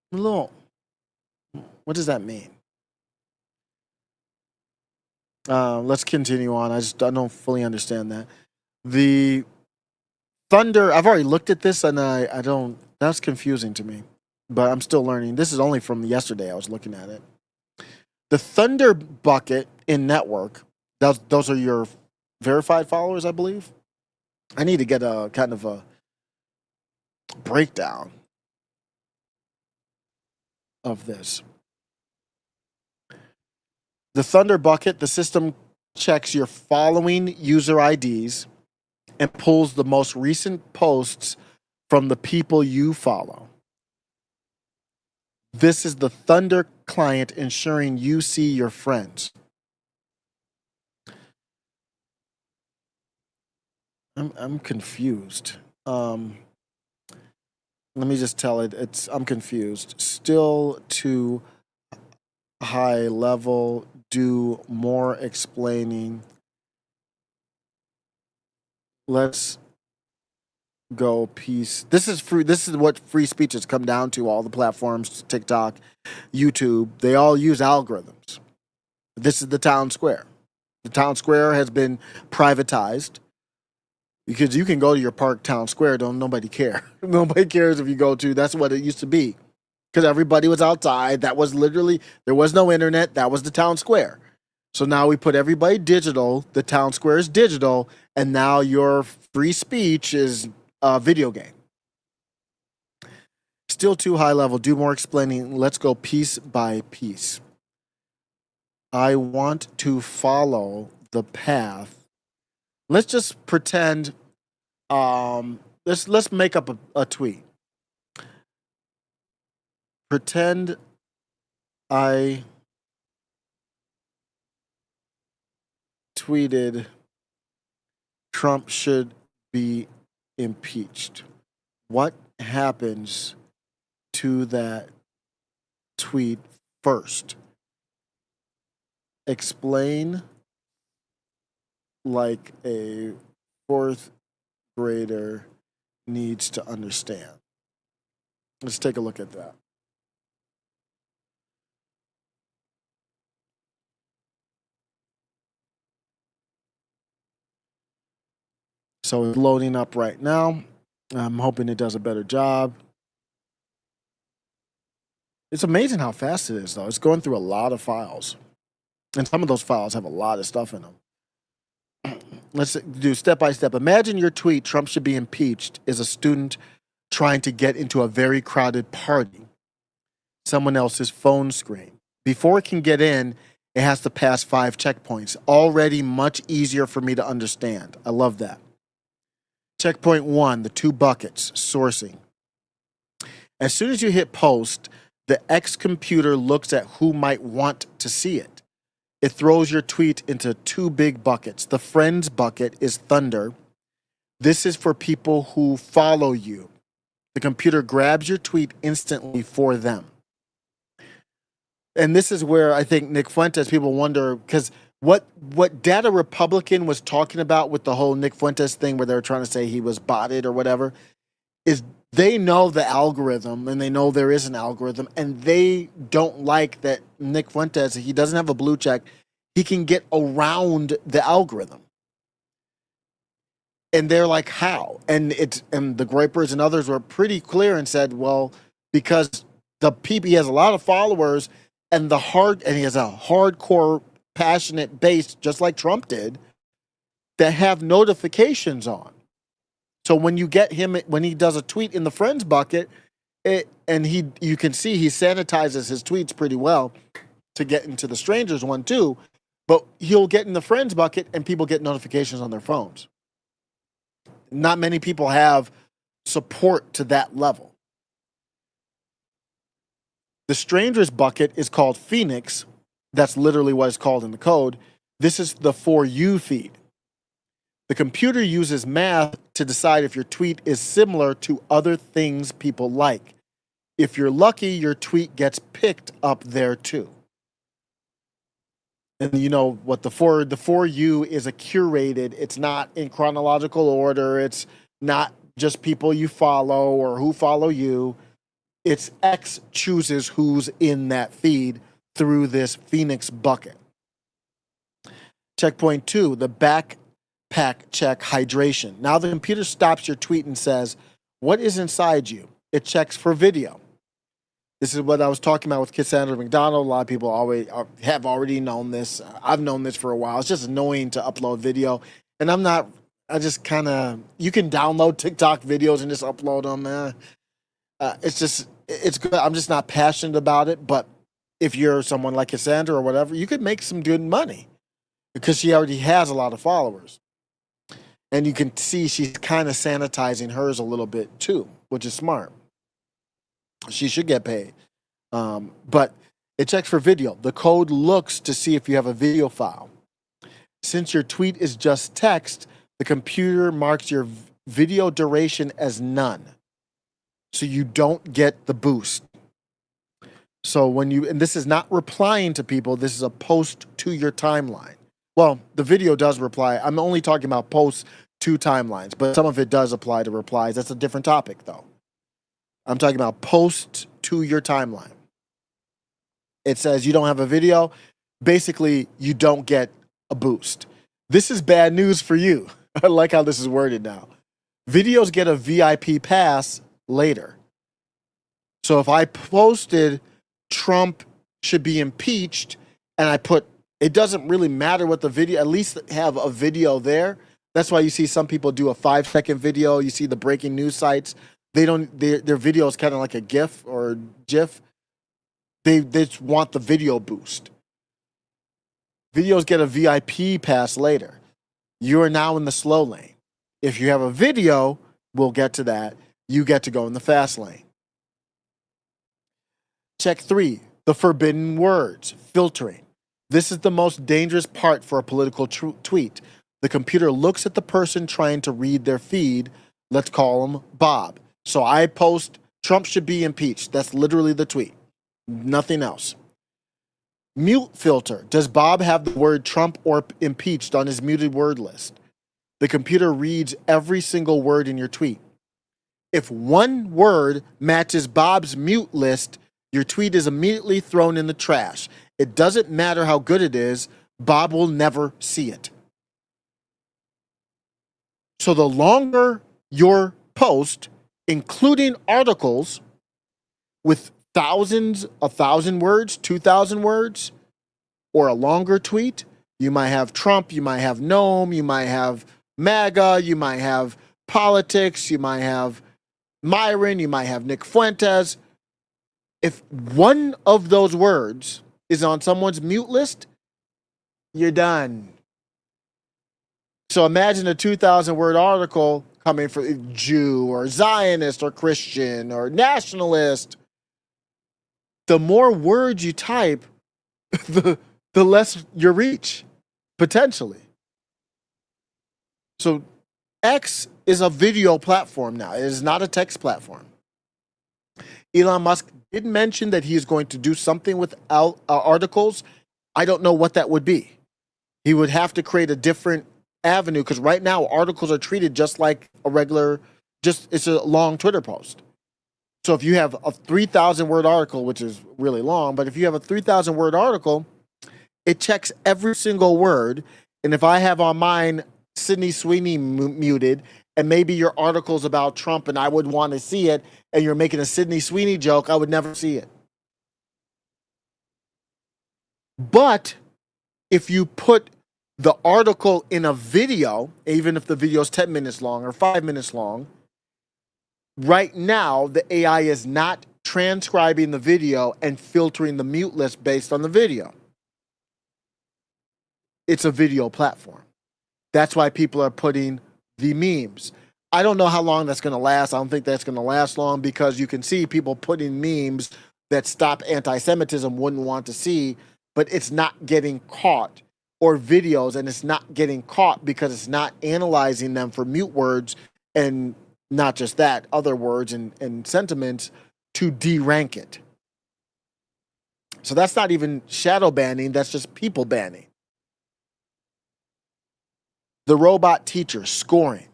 What does that mean? Let's continue on. I don't fully understand that. The Thunder, I've already looked at this and I don't, that's confusing to me, but I'm still learning. This is only from yesterday. I was looking at it. The Thunder bucket in network, those are your verified followers, I believe. I need to get a kind of a breakdown of this. The Thunder bucket, the system checks your following user IDs and pulls the most recent posts from the people you follow. This is the Thunder client ensuring you see your friends. I'm confused. Let me just tell it. I'm confused. Still too high level. Do more explaining. Let's go peace. This is free. This is what free speech has come down to. All the platforms, TikTok, YouTube, they all use algorithms. This is the town square. The town square has been privatized because you can go to your park town square. Nobody care. Nobody cares if you go to. That's what it used to be because everybody was outside. That was literally, there was no internet. That was the town square. So now we put everybody digital. The town square is digital. And now your free speech is a video game. Still too high level. Do more explaining. Let's go piece by piece. I want to follow the path. Let's just pretend. Let's make up a tweet. Pretend I tweeted Trump should be impeached. What happens to that tweet first? Explain like a 4th grader needs to understand. Let's take a look at that. So it's loading up right now. I'm hoping it does a better job. It's amazing how fast it is, though. It's going through a lot of files. And some of those files have a lot of stuff in them. Let's do step by step. Imagine your tweet, Trump should be impeached, is a student trying to get into a very crowded party. someone else's phone screen. Before it can get in, it has to pass 5 checkpoints. Already much easier for me to understand. I love that. Checkpoint 1, the 2 buckets, sourcing. As soon as you hit post, the X computer looks at who might want to see it. It throws your tweet into 2 big buckets. The friends bucket is Thunder. This is for people who follow you. The computer grabs your tweet instantly for them. And this is where I think Nick Fuentes, people wonder, because what Data Republican was talking about with the whole Nick Fuentes thing where they were trying to say he was botted or whatever, is they know the algorithm and they know there is an algorithm, and they don't like that Nick Fuentes, he doesn't have a blue check, he can get around the algorithm. And they're like, how? And the Groypers and others were pretty clear and said, well, because he has a lot of followers and he has a hardcore, passionate base, just like Trump did, that have notifications on. So when you get him, when he does a tweet in the friends bucket, you can see he sanitizes his tweets pretty well to get into the strangers one too, but he'll get in the friends bucket and people get notifications on their phones. Not many people have support to that level. The strangers bucket is called Phoenix. That's literally what it's called in the code. This is the For You feed. The computer uses math to decide if your tweet is similar to other things people like. If you're lucky, your tweet gets picked up there too. And you know what the For You is a curated, it's not in chronological order, it's not just people you follow or who follow you. It's X chooses who's in that feed through this Phoenix bucket. Checkpoint 2, the backpack check hydration. Now the computer stops your tweet and says, what is inside you? It checks for video. This is what I was talking about with Cassandra McDonald. A lot of people have already known this. I've known this for a while. It's just annoying to upload video. And you can download TikTok videos and just upload them. It's good. I'm just not passionate about it. But if you're someone like Cassandra or whatever, you could make some good money because she already has a lot of followers. And you can see she's kind of sanitizing hers a little bit too, which is smart. She should get paid. But it checks for video. The code looks to see if you have a video file. Since your tweet is just text, the computer marks your video duration as none. So you don't get the boost. So and this is not replying to people, this is a post to your timeline. Well, the video does reply. I'm only talking about posts to timelines, but some of it does apply to replies. That's a different topic though. I'm talking about post to your timeline. It says you don't have a video. Basically, you don't get a boost. This is bad news for you. I like how this is worded now. Videos get a VIP pass later. So if I posted Trump should be impeached and I put, it doesn't really matter what the video, at least have a video there. That's why you see some people do a 5-second video. You see the breaking news sites. Their video is kind of like a GIF or GIF. They just want the video boost. Videos get a VIP pass later. You are now in the slow lane. If you have a video, we'll get to that. You get to go in the fast lane. Check 3, the forbidden words, filtering. This is the most dangerous part for a political tweet. The computer looks at the person trying to read their feed. Let's call him Bob. So I post, Trump should be impeached. That's literally the tweet. Nothing else. Mute filter. Does Bob have the word Trump or impeached on his muted word list? The computer reads every single word in your tweet. If one word matches Bob's mute list, your tweet is immediately thrown in the trash. It doesn't matter how good it is, Bob will never see it. So the longer your post, including articles with 1,000 words, 2,000 words, or a longer tweet, you might have Trump, you might have Noam, you might have MAGA, you might have politics, you might have Myron, you might have Nick Fuentes. If one of those words is on someone's mute list, you're done. So imagine a 2,000 word article coming from Jew or Zionist or Christian or nationalist. The more words you type, the less your reach, potentially. So X is a video platform now. It is not a text platform. Elon Musk did mention that he is going to do something with articles. I don't know what that would be. He would have to create a different avenue because right now articles are treated just like a regular, it's a long Twitter post. So if you have a 3,000 word article, which is really long, but if you have a 3,000 word article, it checks every single word. And if I have on mine Sydney Sweeney muted, and maybe your article's about Trump and I would want to see it, and you're making a Sydney Sweeney joke, I would never see it. But if you put the article in a video, even if the video is 10 minutes long or 5 minutes long, right now the AI is not transcribing the video and filtering the mute list based on the video. It's a video platform. That's why people are putting the memes. I don't know how long that's going to last. I don't think that's going to last long because you can see people putting memes that Stop Anti-Semitism wouldn't want to see, but it's not getting caught, or videos, and it's not getting caught because it's not analyzing them for mute words, and not just that, other words and sentiments to de-rank it. So that's not even shadow banning, that's just people banning. The robot teacher scoring.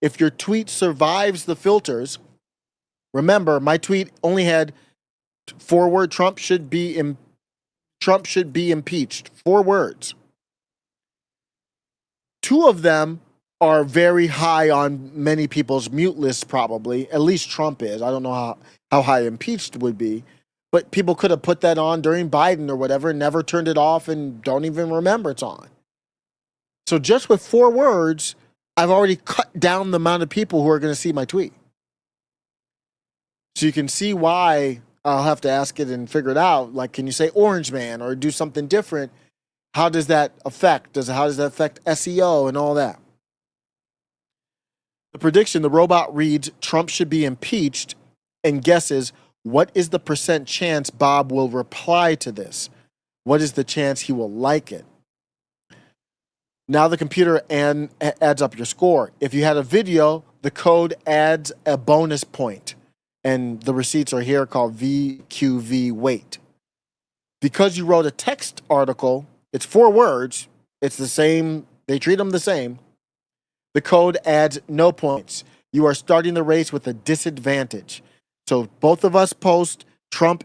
If your tweet survives the filters, remember my tweet only had 4-word Trump should be impeached. 4 words. 2 of them are very high on many people's mute lists, probably. At least Trump is. I don't know how high impeached would be. But people could have put that on during Biden or whatever and never turned it off and don't even remember it's on. So just with 4 words, I've already cut down the amount of people who are going to see my tweet. So you can see why I'll have to ask it and figure it out. Like, can you say Orange Man or do something different? How does that affect? How does that affect SEO and all that? The prediction, the robot reads Trump should be impeached and guesses what is the % chance Bob will reply to this? What is the chance he will like it? Now the computer adds up your score. If you had a video, the code adds a bonus point. And the receipts are here called VQV weight. Because you wrote a text article, it's 4 words, it's the same, they treat them the same. The code adds no points. You are starting the race with a disadvantage. So both of us post Trump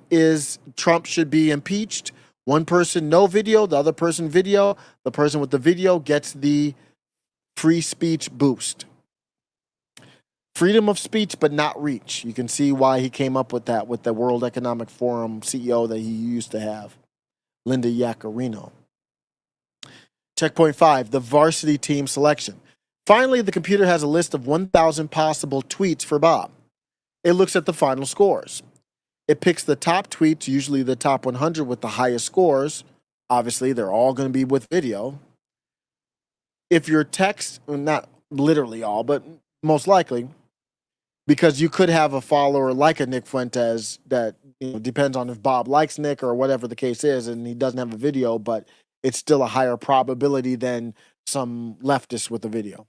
should be impeached. One person no video, the other person video. The person with the video gets the free speech boost. Freedom of speech, but not reach. You can see why he came up with that with the World Economic Forum CEO that he used to have, Linda Yaccarino. Checkpoint 5, the varsity team selection. Finally, the computer has a list of 1,000 possible tweets for Bob. It looks at the final scores. It picks the top tweets, usually the top 100 with the highest scores. Obviously, they're all going to be with video. If your text, not literally all, but most likely, because you could have a follower like a Nick Fuentes that depends on if Bob likes Nick or whatever the case is, and he doesn't have a video, but it's still a higher probability than some leftist with a video.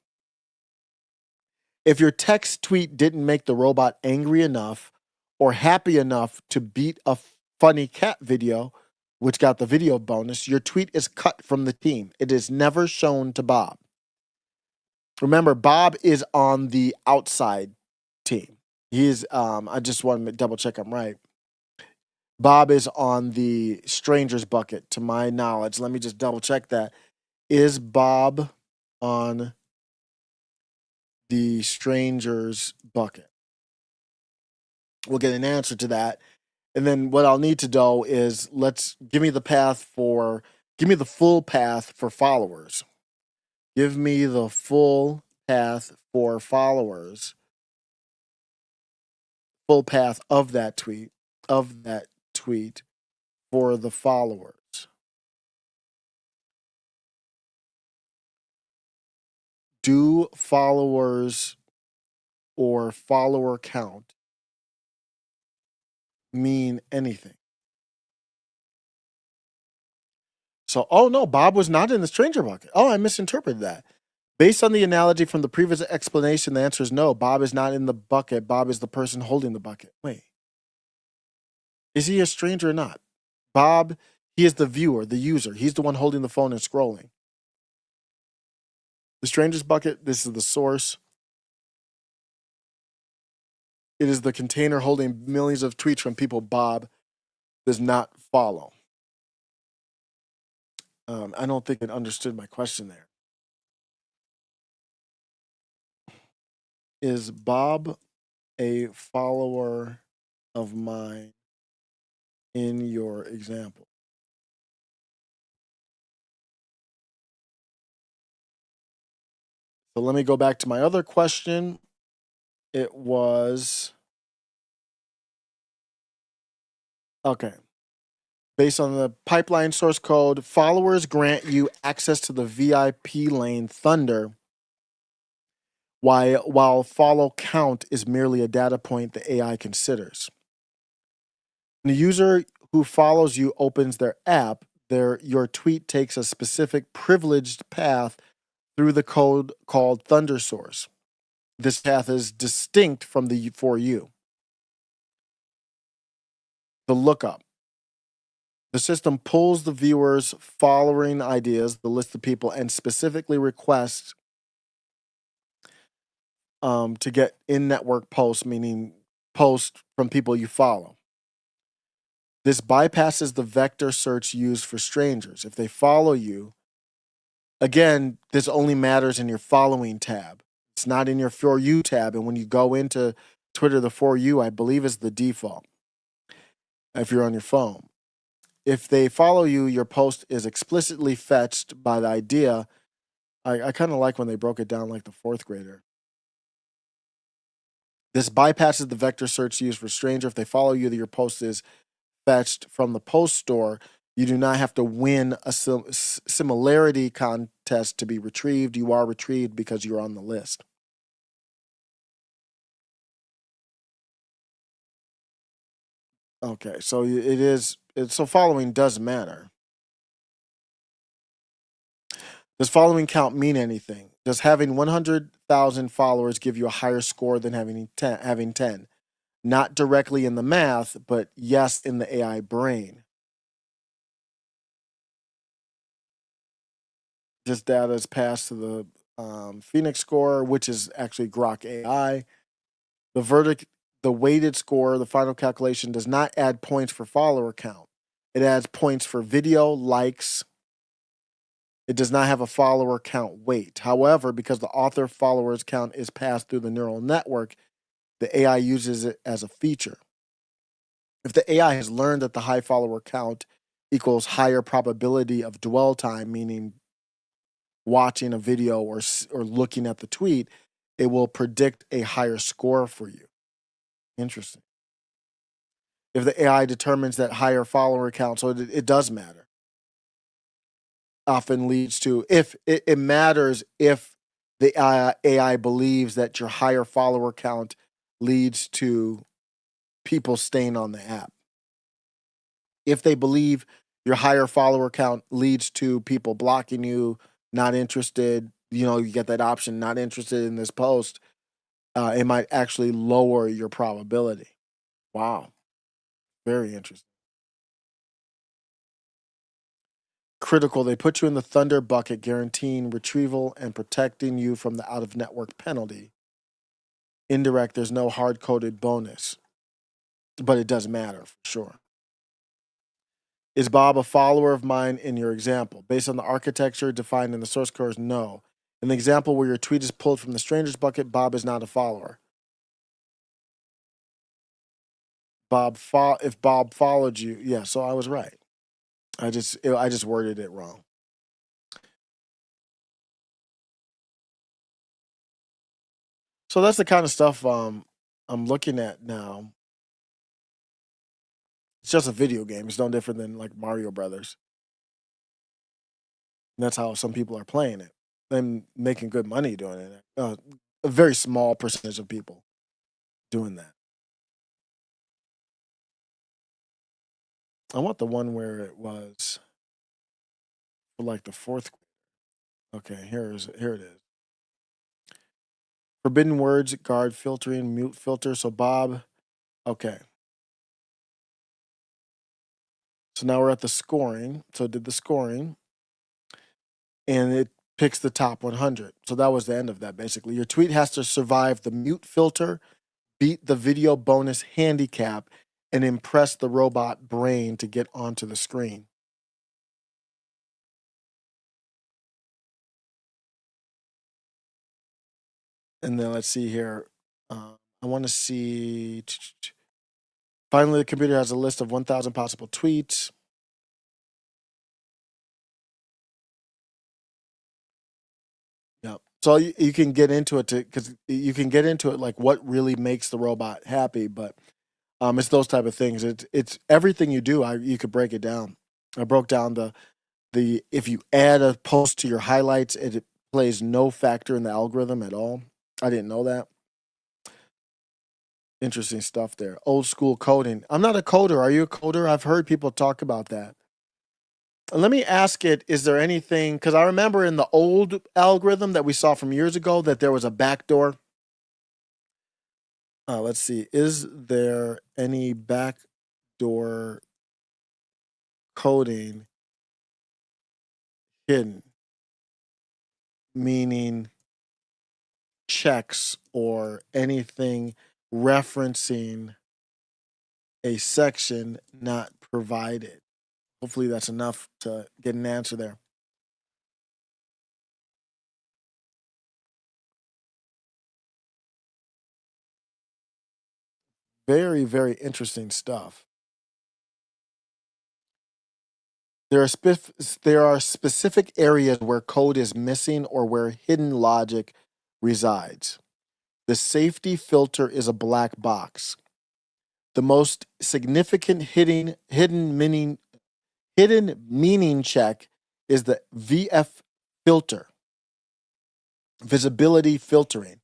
If your text tweet didn't make the robot angry enough or happy enough to beat a funny cat video, which got the video bonus, your tweet is cut from the team. It is never shown to Bob. Remember, Bob is on the outside team. He's, I just want to double check I'm right. Bob is on the strangers bucket, to my knowledge. Let me just double check that. Is Bob on the strangers bucket? We'll get an answer to that. And then what I'll need to do is give me the full path for followers. Give me the full path for followers. Full path of that tweet. of that tweet for the followers. Do followers or follower count mean anything? So, oh no, Bob was not in the stranger bucket. Oh, I misinterpreted that. Based on the analogy from the previous explanation, the answer is no. Bob is not in the bucket. Bob is the person holding the bucket. Wait. Is he a stranger or not? Bob, he is the viewer, the user. He's the one holding the phone and scrolling. The stranger's bucket, this is the source. It is the container holding millions of tweets from people Bob does not follow. I don't think it understood my question there. Is Bob a follower of mine in your example? So let me go back to my other question. It was, okay. Based on the pipeline source code, followers grant you access to the VIP lane Thunder, while follow count is merely a data point the AI considers. When the user who follows you opens their app, your tweet takes a specific privileged path through the code called Thunder source. This path is distinct from the for you. The lookup. The system pulls the viewer's following ideas, the list of people, and specifically requests to get in-network posts, meaning posts from people you follow. This bypasses the vector search used for strangers. If they follow you, again, this only matters in your following tab. It's not in your For You tab. And when you go into Twitter, the For You, I believe, is the default if you're on your phone. If they follow you, your post is explicitly fetched by the idea. I kind of like when they broke it down like the fourth grader. This bypasses the vector search used for stranger. If they follow you, your post is fetched from the post store. You do not have to win a similarity contest to be retrieved. You are retrieved because you're on the list. Okay, so so following does matter. Does following count mean anything? Does having 100,000 followers give you a higher score than having 10? Not directly in the math, but yes, in the AI brain. This data is passed to the Phoenix score, which is actually Grok AI. The weighted score, the final calculation, does not add points for follower count. It adds points for video, likes. It does not have a follower count weight. However, because the author followers count is passed through the neural network, the AI uses it as a feature. If the AI has learned that the high follower count equals higher probability of dwell time, meaning watching a video or looking at the tweet, it will predict a higher score for you. Interesting. If the AI determines that higher follower count, so it does matter, often leads to, if it matters if the AI believes that your higher follower count leads to people staying on the app. If they believe your higher follower count leads to people blocking you, not interested, you get that option, not interested in this post, it might actually lower your probability. Wow. Very interesting. Critical. They put you in the Thunder bucket, guaranteeing retrieval and protecting you from the out-of-network penalty. Indirect, there's no hard-coded bonus, but it does matter for sure. Is Bob a follower of mine in your example? Based on the architecture defined in the source code, no. In the example where your tweet is pulled from the stranger's bucket, Bob is not a follower. If Bob followed you, yeah, so I was right. I just worded it wrong. So that's the kind of stuff I'm looking at now. It's just a video game. It's no different than like Mario Brothers. And that's how some people are playing it. Them making good money doing it. A very small percentage of people doing that. I want the one where it was for like the fourth. Okay, here it is. Forbidden words, guard filtering, mute filter. So Bob, okay. So now we're at the scoring. So it did the scoring, and it picks the top 100. So that was the end of that, basically. Your tweet has to survive the mute filter, beat the video bonus handicap, and impress the robot brain to get onto the screen. And then let's see here. I want to see. Finally, the computer has a list of 1,000 possible tweets. Yeah. So you can get into it because you can get into it like what really makes the robot happy, but it's those type of things. It's everything you do. You could break it down. I broke down the if you add a post to your highlights, it plays no factor in the algorithm at all. I didn't know that. Interesting stuff there. Old school coding. I'm not a coder. Are you a coder? I've heard people talk about that. Let me ask it, is there anything, because I remember in the old algorithm that we saw from years ago that there was a backdoor. Let's see. Is there any backdoor coding hidden? Meaning checks or anything referencing a section not provided. Hopefully that's enough to get an answer there. Very, very interesting stuff. There are specific areas where code is missing or where hidden logic resides. The safety filter is a black box. The most significant hidden meaning check is the VF filter, visibility filtering.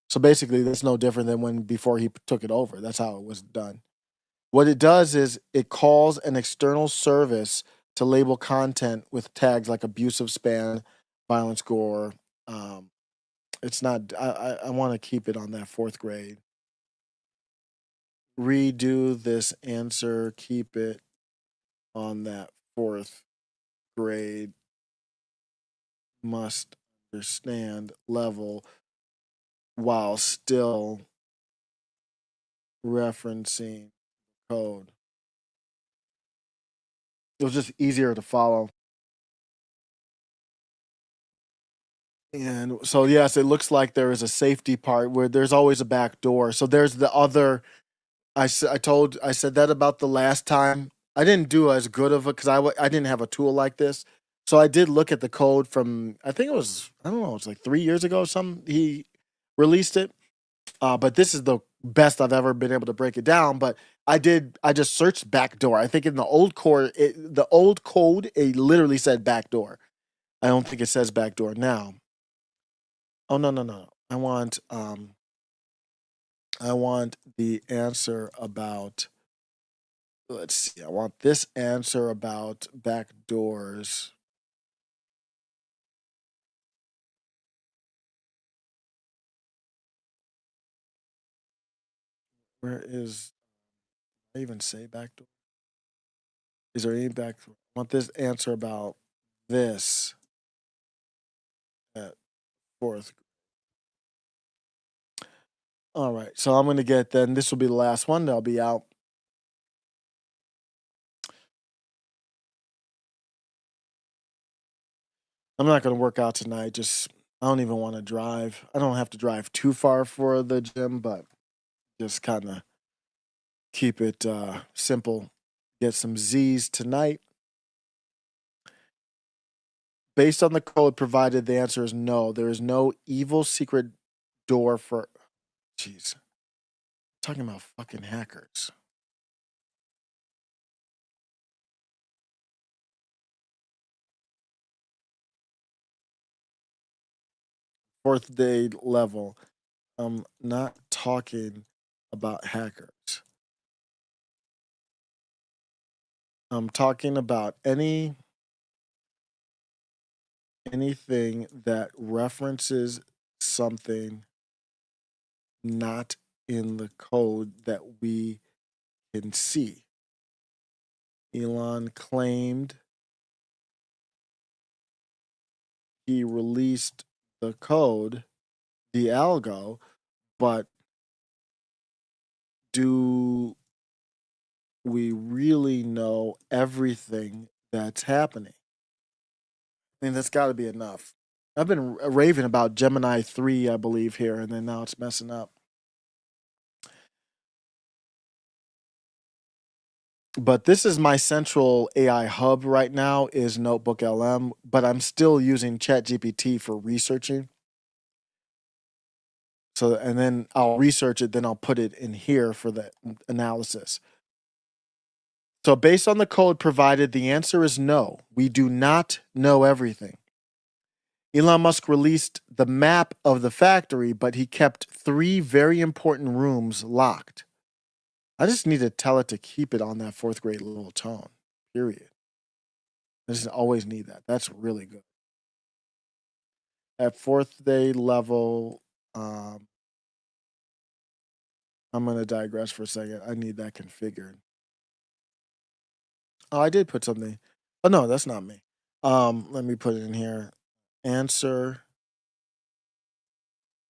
So basically, that's no different than when before he took it over. That's how it was done. What it does is it calls an external service to label content with tags like abusive spam, violent score. It's not. I want to keep it on that fourth grade. Redo this answer. Keep it on that fourth grade. Must understand level while still referencing code. It was just easier to follow. And so, yes, it looks like there is a safety part where there's always a back door. So there's the other. I said that about the last time. I didn't do as good of a because I didn't have a tool like this. So I did look at the code from I think it was I don't know it's like 3 years ago or something. He released it, but this is the best I've ever been able to break it down. But I just searched backdoor. I think in the old code it literally said backdoor. I don't think it says backdoor now. Oh no. I want the answer about let's see. I want this answer about backdoors. Where is I even say backdoor? Is there any backdoor? I want this answer about this at fourth. All right. So I'm gonna get then this will be the last one that'll be out. I'm not gonna work out tonight. Just I don't even want to drive. I don't have to drive too far for the gym, but just kind of keep it simple. Get some Z's tonight. Based on the code provided, the answer is no. There is no evil secret door for. Jeez, talking about fucking hackers. fourth day level. I'm not talking about hackers. I'm talking about anything that references something not in the code that we can see. Elon claimed he released the code, the algo, but do we really know everything that's happening? I mean, that's got to be enough. I've been raving about Gemini 3, I believe, here, and then now it's messing up. But this is my central AI hub right now is Notebook LM, but I'm still using ChatGPT for researching. So, and then I'll research it, then I'll put it in here for the analysis. So based on the code provided, the answer is no. We do not know everything. Elon Musk released the map of the factory, but he kept 3 very important rooms locked. I just need to tell it to keep it on that 4th grade level tone, period. I just always need that. That's really good. At 4th day level, I'm going to digress for a second. I need that configured. Oh, I did put something. Oh, no, that's not me. Let me put it in here. Answer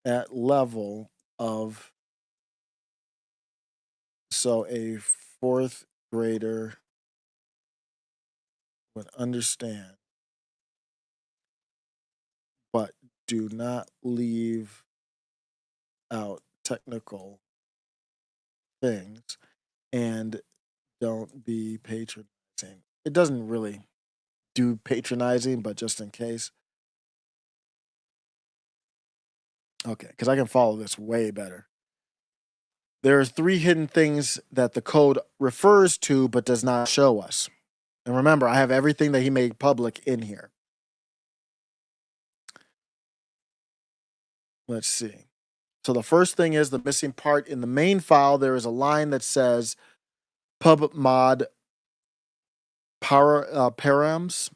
at level of, so a 4th grader would understand, but do not leave out technical things and don't be patronizing. It doesn't really do patronizing, but just in case. Okay, because I can follow this way better. There are 3 hidden things that the code refers to but does not show us. And remember, I have everything that he made public in here. Let's see. So the first thing is the missing part in the main file. There is a line that says pub mod params.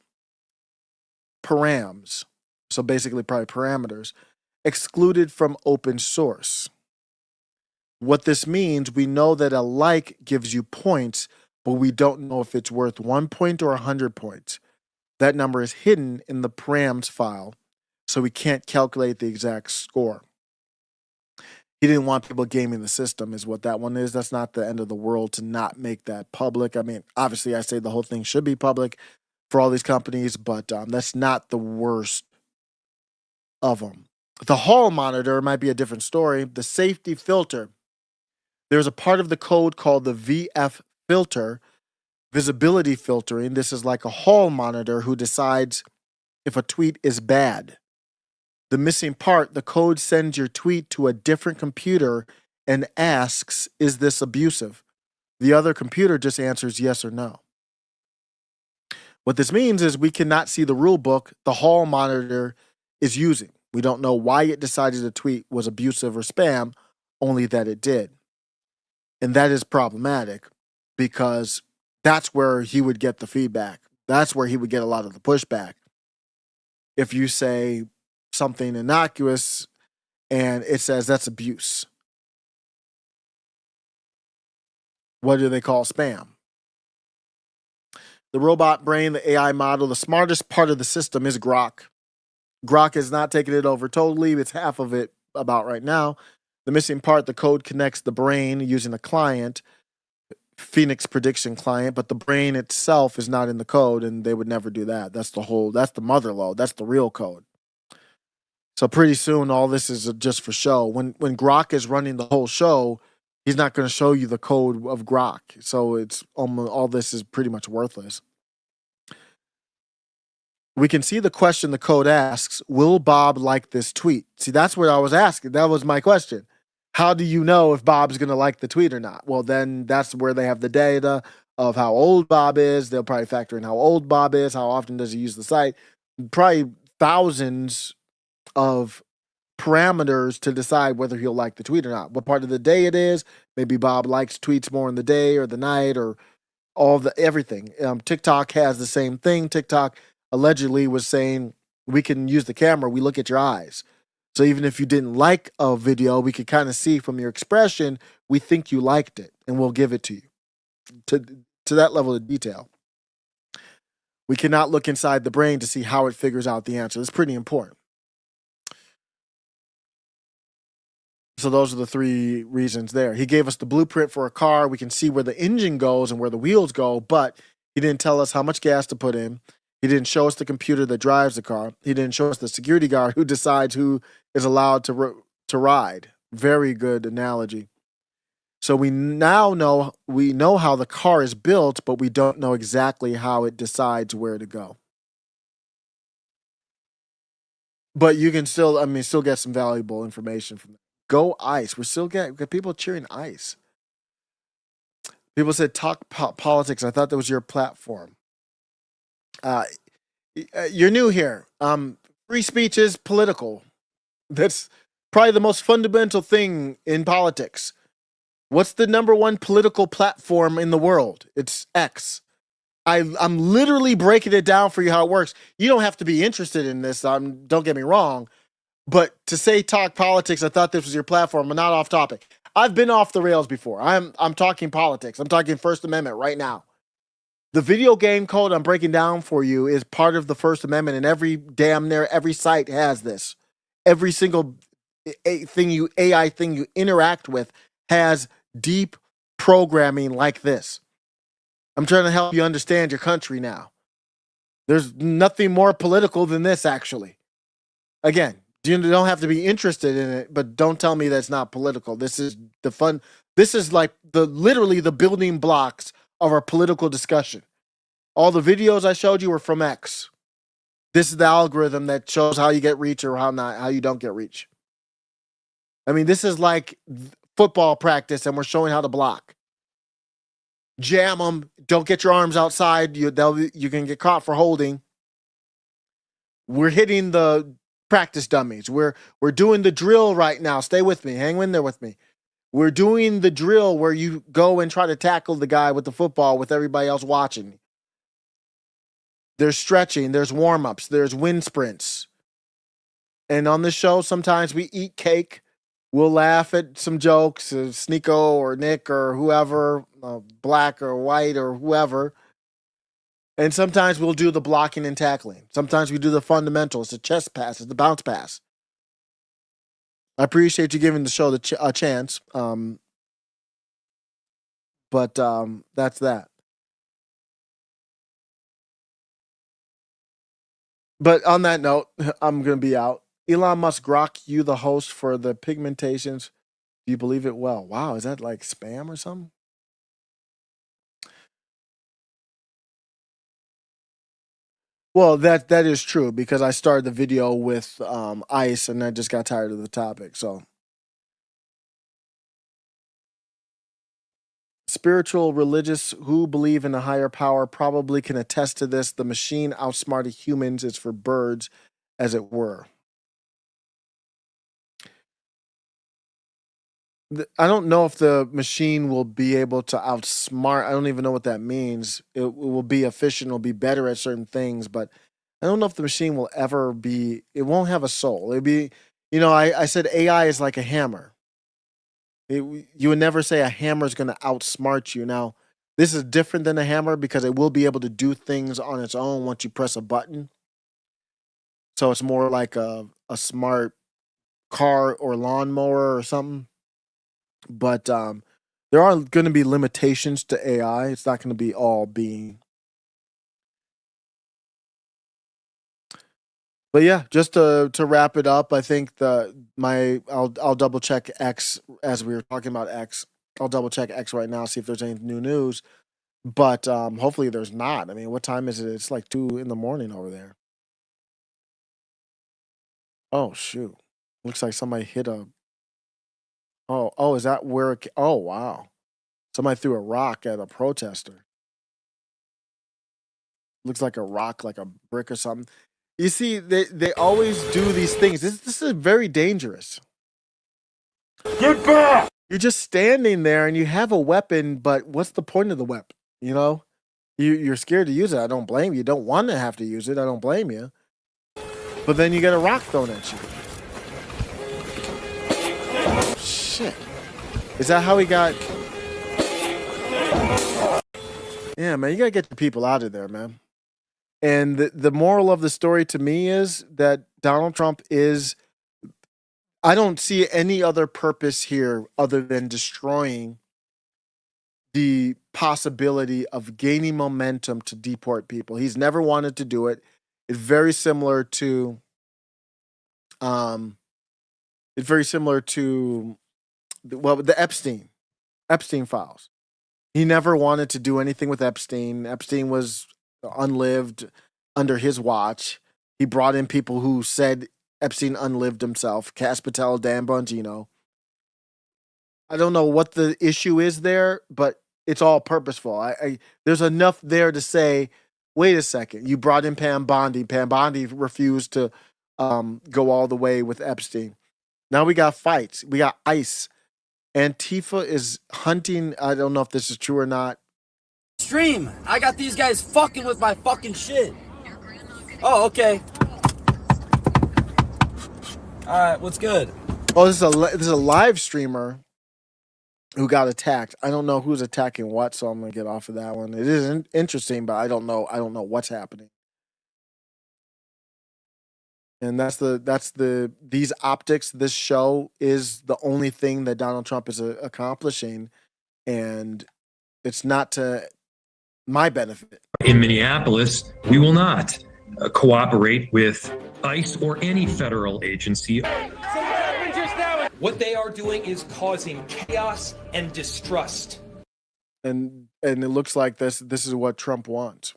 So basically probably parameters excluded from open source. What this means, we know that a like gives you points, but we don't know if it's worth 1 point or 100 points. That number is hidden in the params file, so we can't calculate the exact score. He didn't want people gaming the system is what that one is. That's not the end of the world to not make that public. I mean, obviously I say the whole thing should be public for all these companies, but that's not the worst of them. The hall monitor might be a different story. The safety filter, there's a part of the code called the VF filter, visibility filtering. This is like a hall monitor who decides if a tweet is bad. The missing part, the code sends your tweet to a different computer and asks, is this abusive? The other computer just answers yes or no. What this means is we cannot see the rule book the hall monitor is using. We don't know why it decided a tweet was abusive or spam, only that it did. And that is problematic because that's where he would get the feedback. That's where he would get a lot of the pushback. If you say something innocuous and it says that's abuse, what do they call spam? The robot brain, the AI model, the smartest part of the system is Grok. Grok is not taking it over totally. It's half of it about right now. The missing part, the code connects the brain using a client, Phoenix prediction client, but the brain itself is not in the code, and they would never do that. That's the mother load. That's the real code. So pretty soon, all this is just for show. When Grok is running the whole show, he's not going to show you the code of Grok. So it's almost all this is pretty much worthless. We can see the question the code asks, will Bob like this tweet? See, that's what I was asking. That was my question. How do you know if Bob's going to like the tweet or not? Well, then that's where they have the data of how old Bob is. They'll probably factor in how old Bob is, how often does he use the site. Probably thousands of parameters to decide whether he'll like the tweet or not. What part of the day it is. Maybe Bob likes tweets more in the day or the night or everything. TikTok has the same thing. TikTok allegedly was saying we can use the camera. We look at your eyes. So even if you didn't like a video, we could kind of see from your expression, we think you liked it and we'll give it to you to that level of detail. We cannot look inside the brain to see how it figures out the answer. It's pretty important. So those are the 3 reasons there. He gave us the blueprint for a car. We can see where the engine goes and where the wheels go, but he didn't tell us how much gas to put in. He didn't show us the computer that drives the car. He didn't show us the security guard who decides who is allowed to ride. Very good analogy. So we now know how the car is built, but we don't know exactly how it decides where to go. But you can still get some valuable information from that. Go ICE. We're still getting people cheering ICE. People said talk politics. I thought that was your platform. You're new here. Free speech is political. That's probably the most fundamental thing in politics. What's the number one political platform in the world? It's X. I'm literally breaking it down for you how it works. You don't have to be interested in this. Don't get me wrong. But to say talk politics, I thought this was your platform, but not off topic. I've been off the rails before. I'm talking politics. I'm talking First Amendment right now. The video game code I'm breaking down for you is part of the First Amendment, and damn near every site has this. Every single AI thing you interact with has deep programming like this. I'm trying to help you understand your country now. There's nothing more political than this, actually. Again, you don't have to be interested in it, but don't tell me that's not political. This is the fun. This is like literally the building blocks of our political discussion. All the videos I showed you were from X. This is the algorithm that shows how you get reach or how you don't get reach. I mean, this is like football practice, and we're showing how to block. Jam them. Don't get your arms outside. You can get caught for holding. We're hitting the practice dummies. We're doing the drill right now. Stay with me. Hang in there with me. We're doing the drill where you go and try to tackle the guy with the football with everybody else watching. There's stretching. There's warm-ups. There's wind sprints. And on this show, sometimes we eat cake. We'll laugh at some jokes, Sneeko or Nick or whoever, black or white or whoever. And sometimes we'll do the blocking and tackling. Sometimes we do the fundamentals, the chest passes, the bounce pass. I appreciate you giving the show a chance. But that's that. But on that note, I'm going to be out. Elon Musk grok you, the host, for the pigmentations. Do you believe it? Well, wow, is that like spam or something? Well, that is true because I started the video with ICE and I just got tired of the topic. So, spiritual, religious who believe in a higher power probably can attest to this. The machine outsmarted humans is for birds, as it were. I don't know if the machine will be able to outsmart. I don't even know what that means. It will be efficient. It'll be better at certain things, but I don't know if the machine will ever be. It won't have a soul. It'll be, I said AI is like a hammer. You would never say a hammer is going to outsmart you. Now, this is different than a hammer because it will be able to do things on its own once you press a button. So it's more like a smart car or lawnmower or something. But there are going to be limitations to AI. It's not going to be all being. But yeah, just to wrap it up, I think I'll double check X as we were talking about X. I'll double check X right now, see if there's any new news. But hopefully there's not. I mean, what time is it? It's like 2 a.m. over there. Oh shoot! Looks like somebody hit a. Oh, is that where? Oh wow! Somebody threw a rock at a protester. Looks like a rock, like a brick or something. You see, they always do these things. This is very dangerous. Get back! You're just standing there and you have a weapon, but what's the point of the weapon? You know, you're scared to use it. I don't blame you. You don't want to have to use it. I don't blame you. But then you get a rock thrown at you. Shit. Is that how he got? Yeah, man, you gotta get the people out of there, man. And the moral of the story to me is that Donald Trump is, I don't see any other purpose here other than destroying the possibility of gaining momentum to deport people. He's never wanted to do it. It's very similar to the Epstein files. He never wanted to do anything with Epstein. Epstein was unlived under his watch. He brought in people who said Epstein unlived himself. Cass Patel, Dan Bongino. I don't know what the issue is there, but it's all purposeful. There's enough there to say, wait a second, you brought in Pam Bondi. Pam Bondi refused to go all the way with Epstein. Now we got fights. We got ICE. Antifa is hunting. I don't know if this is true or not. Stream. I got these guys fucking with my fucking shit. Oh, okay. All right, what's good? Oh, this is a live streamer who got attacked. I don't know who's attacking what, so I'm gonna get off of that one. It is interesting, but I don't know what's happening. And these optics. This show is the only thing that Donald Trump is accomplishing, and it's not to my benefit. In Minneapolis, we will not cooperate with ICE or any federal agency. What they are doing is causing chaos and distrust. And it looks like this is what Trump wants.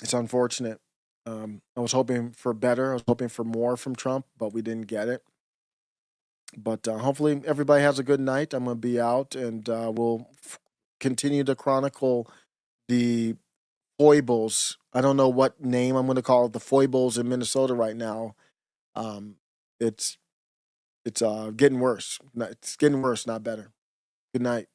It's unfortunate. I was hoping for better. I was hoping for more from Trump, but we didn't get it. But hopefully everybody has a good night. I'm going to be out, and we'll continue to chronicle the foibles. I don't know what name I'm going to call it, the foibles in Minnesota right now. It's getting worse. It's getting worse, not better. Good night.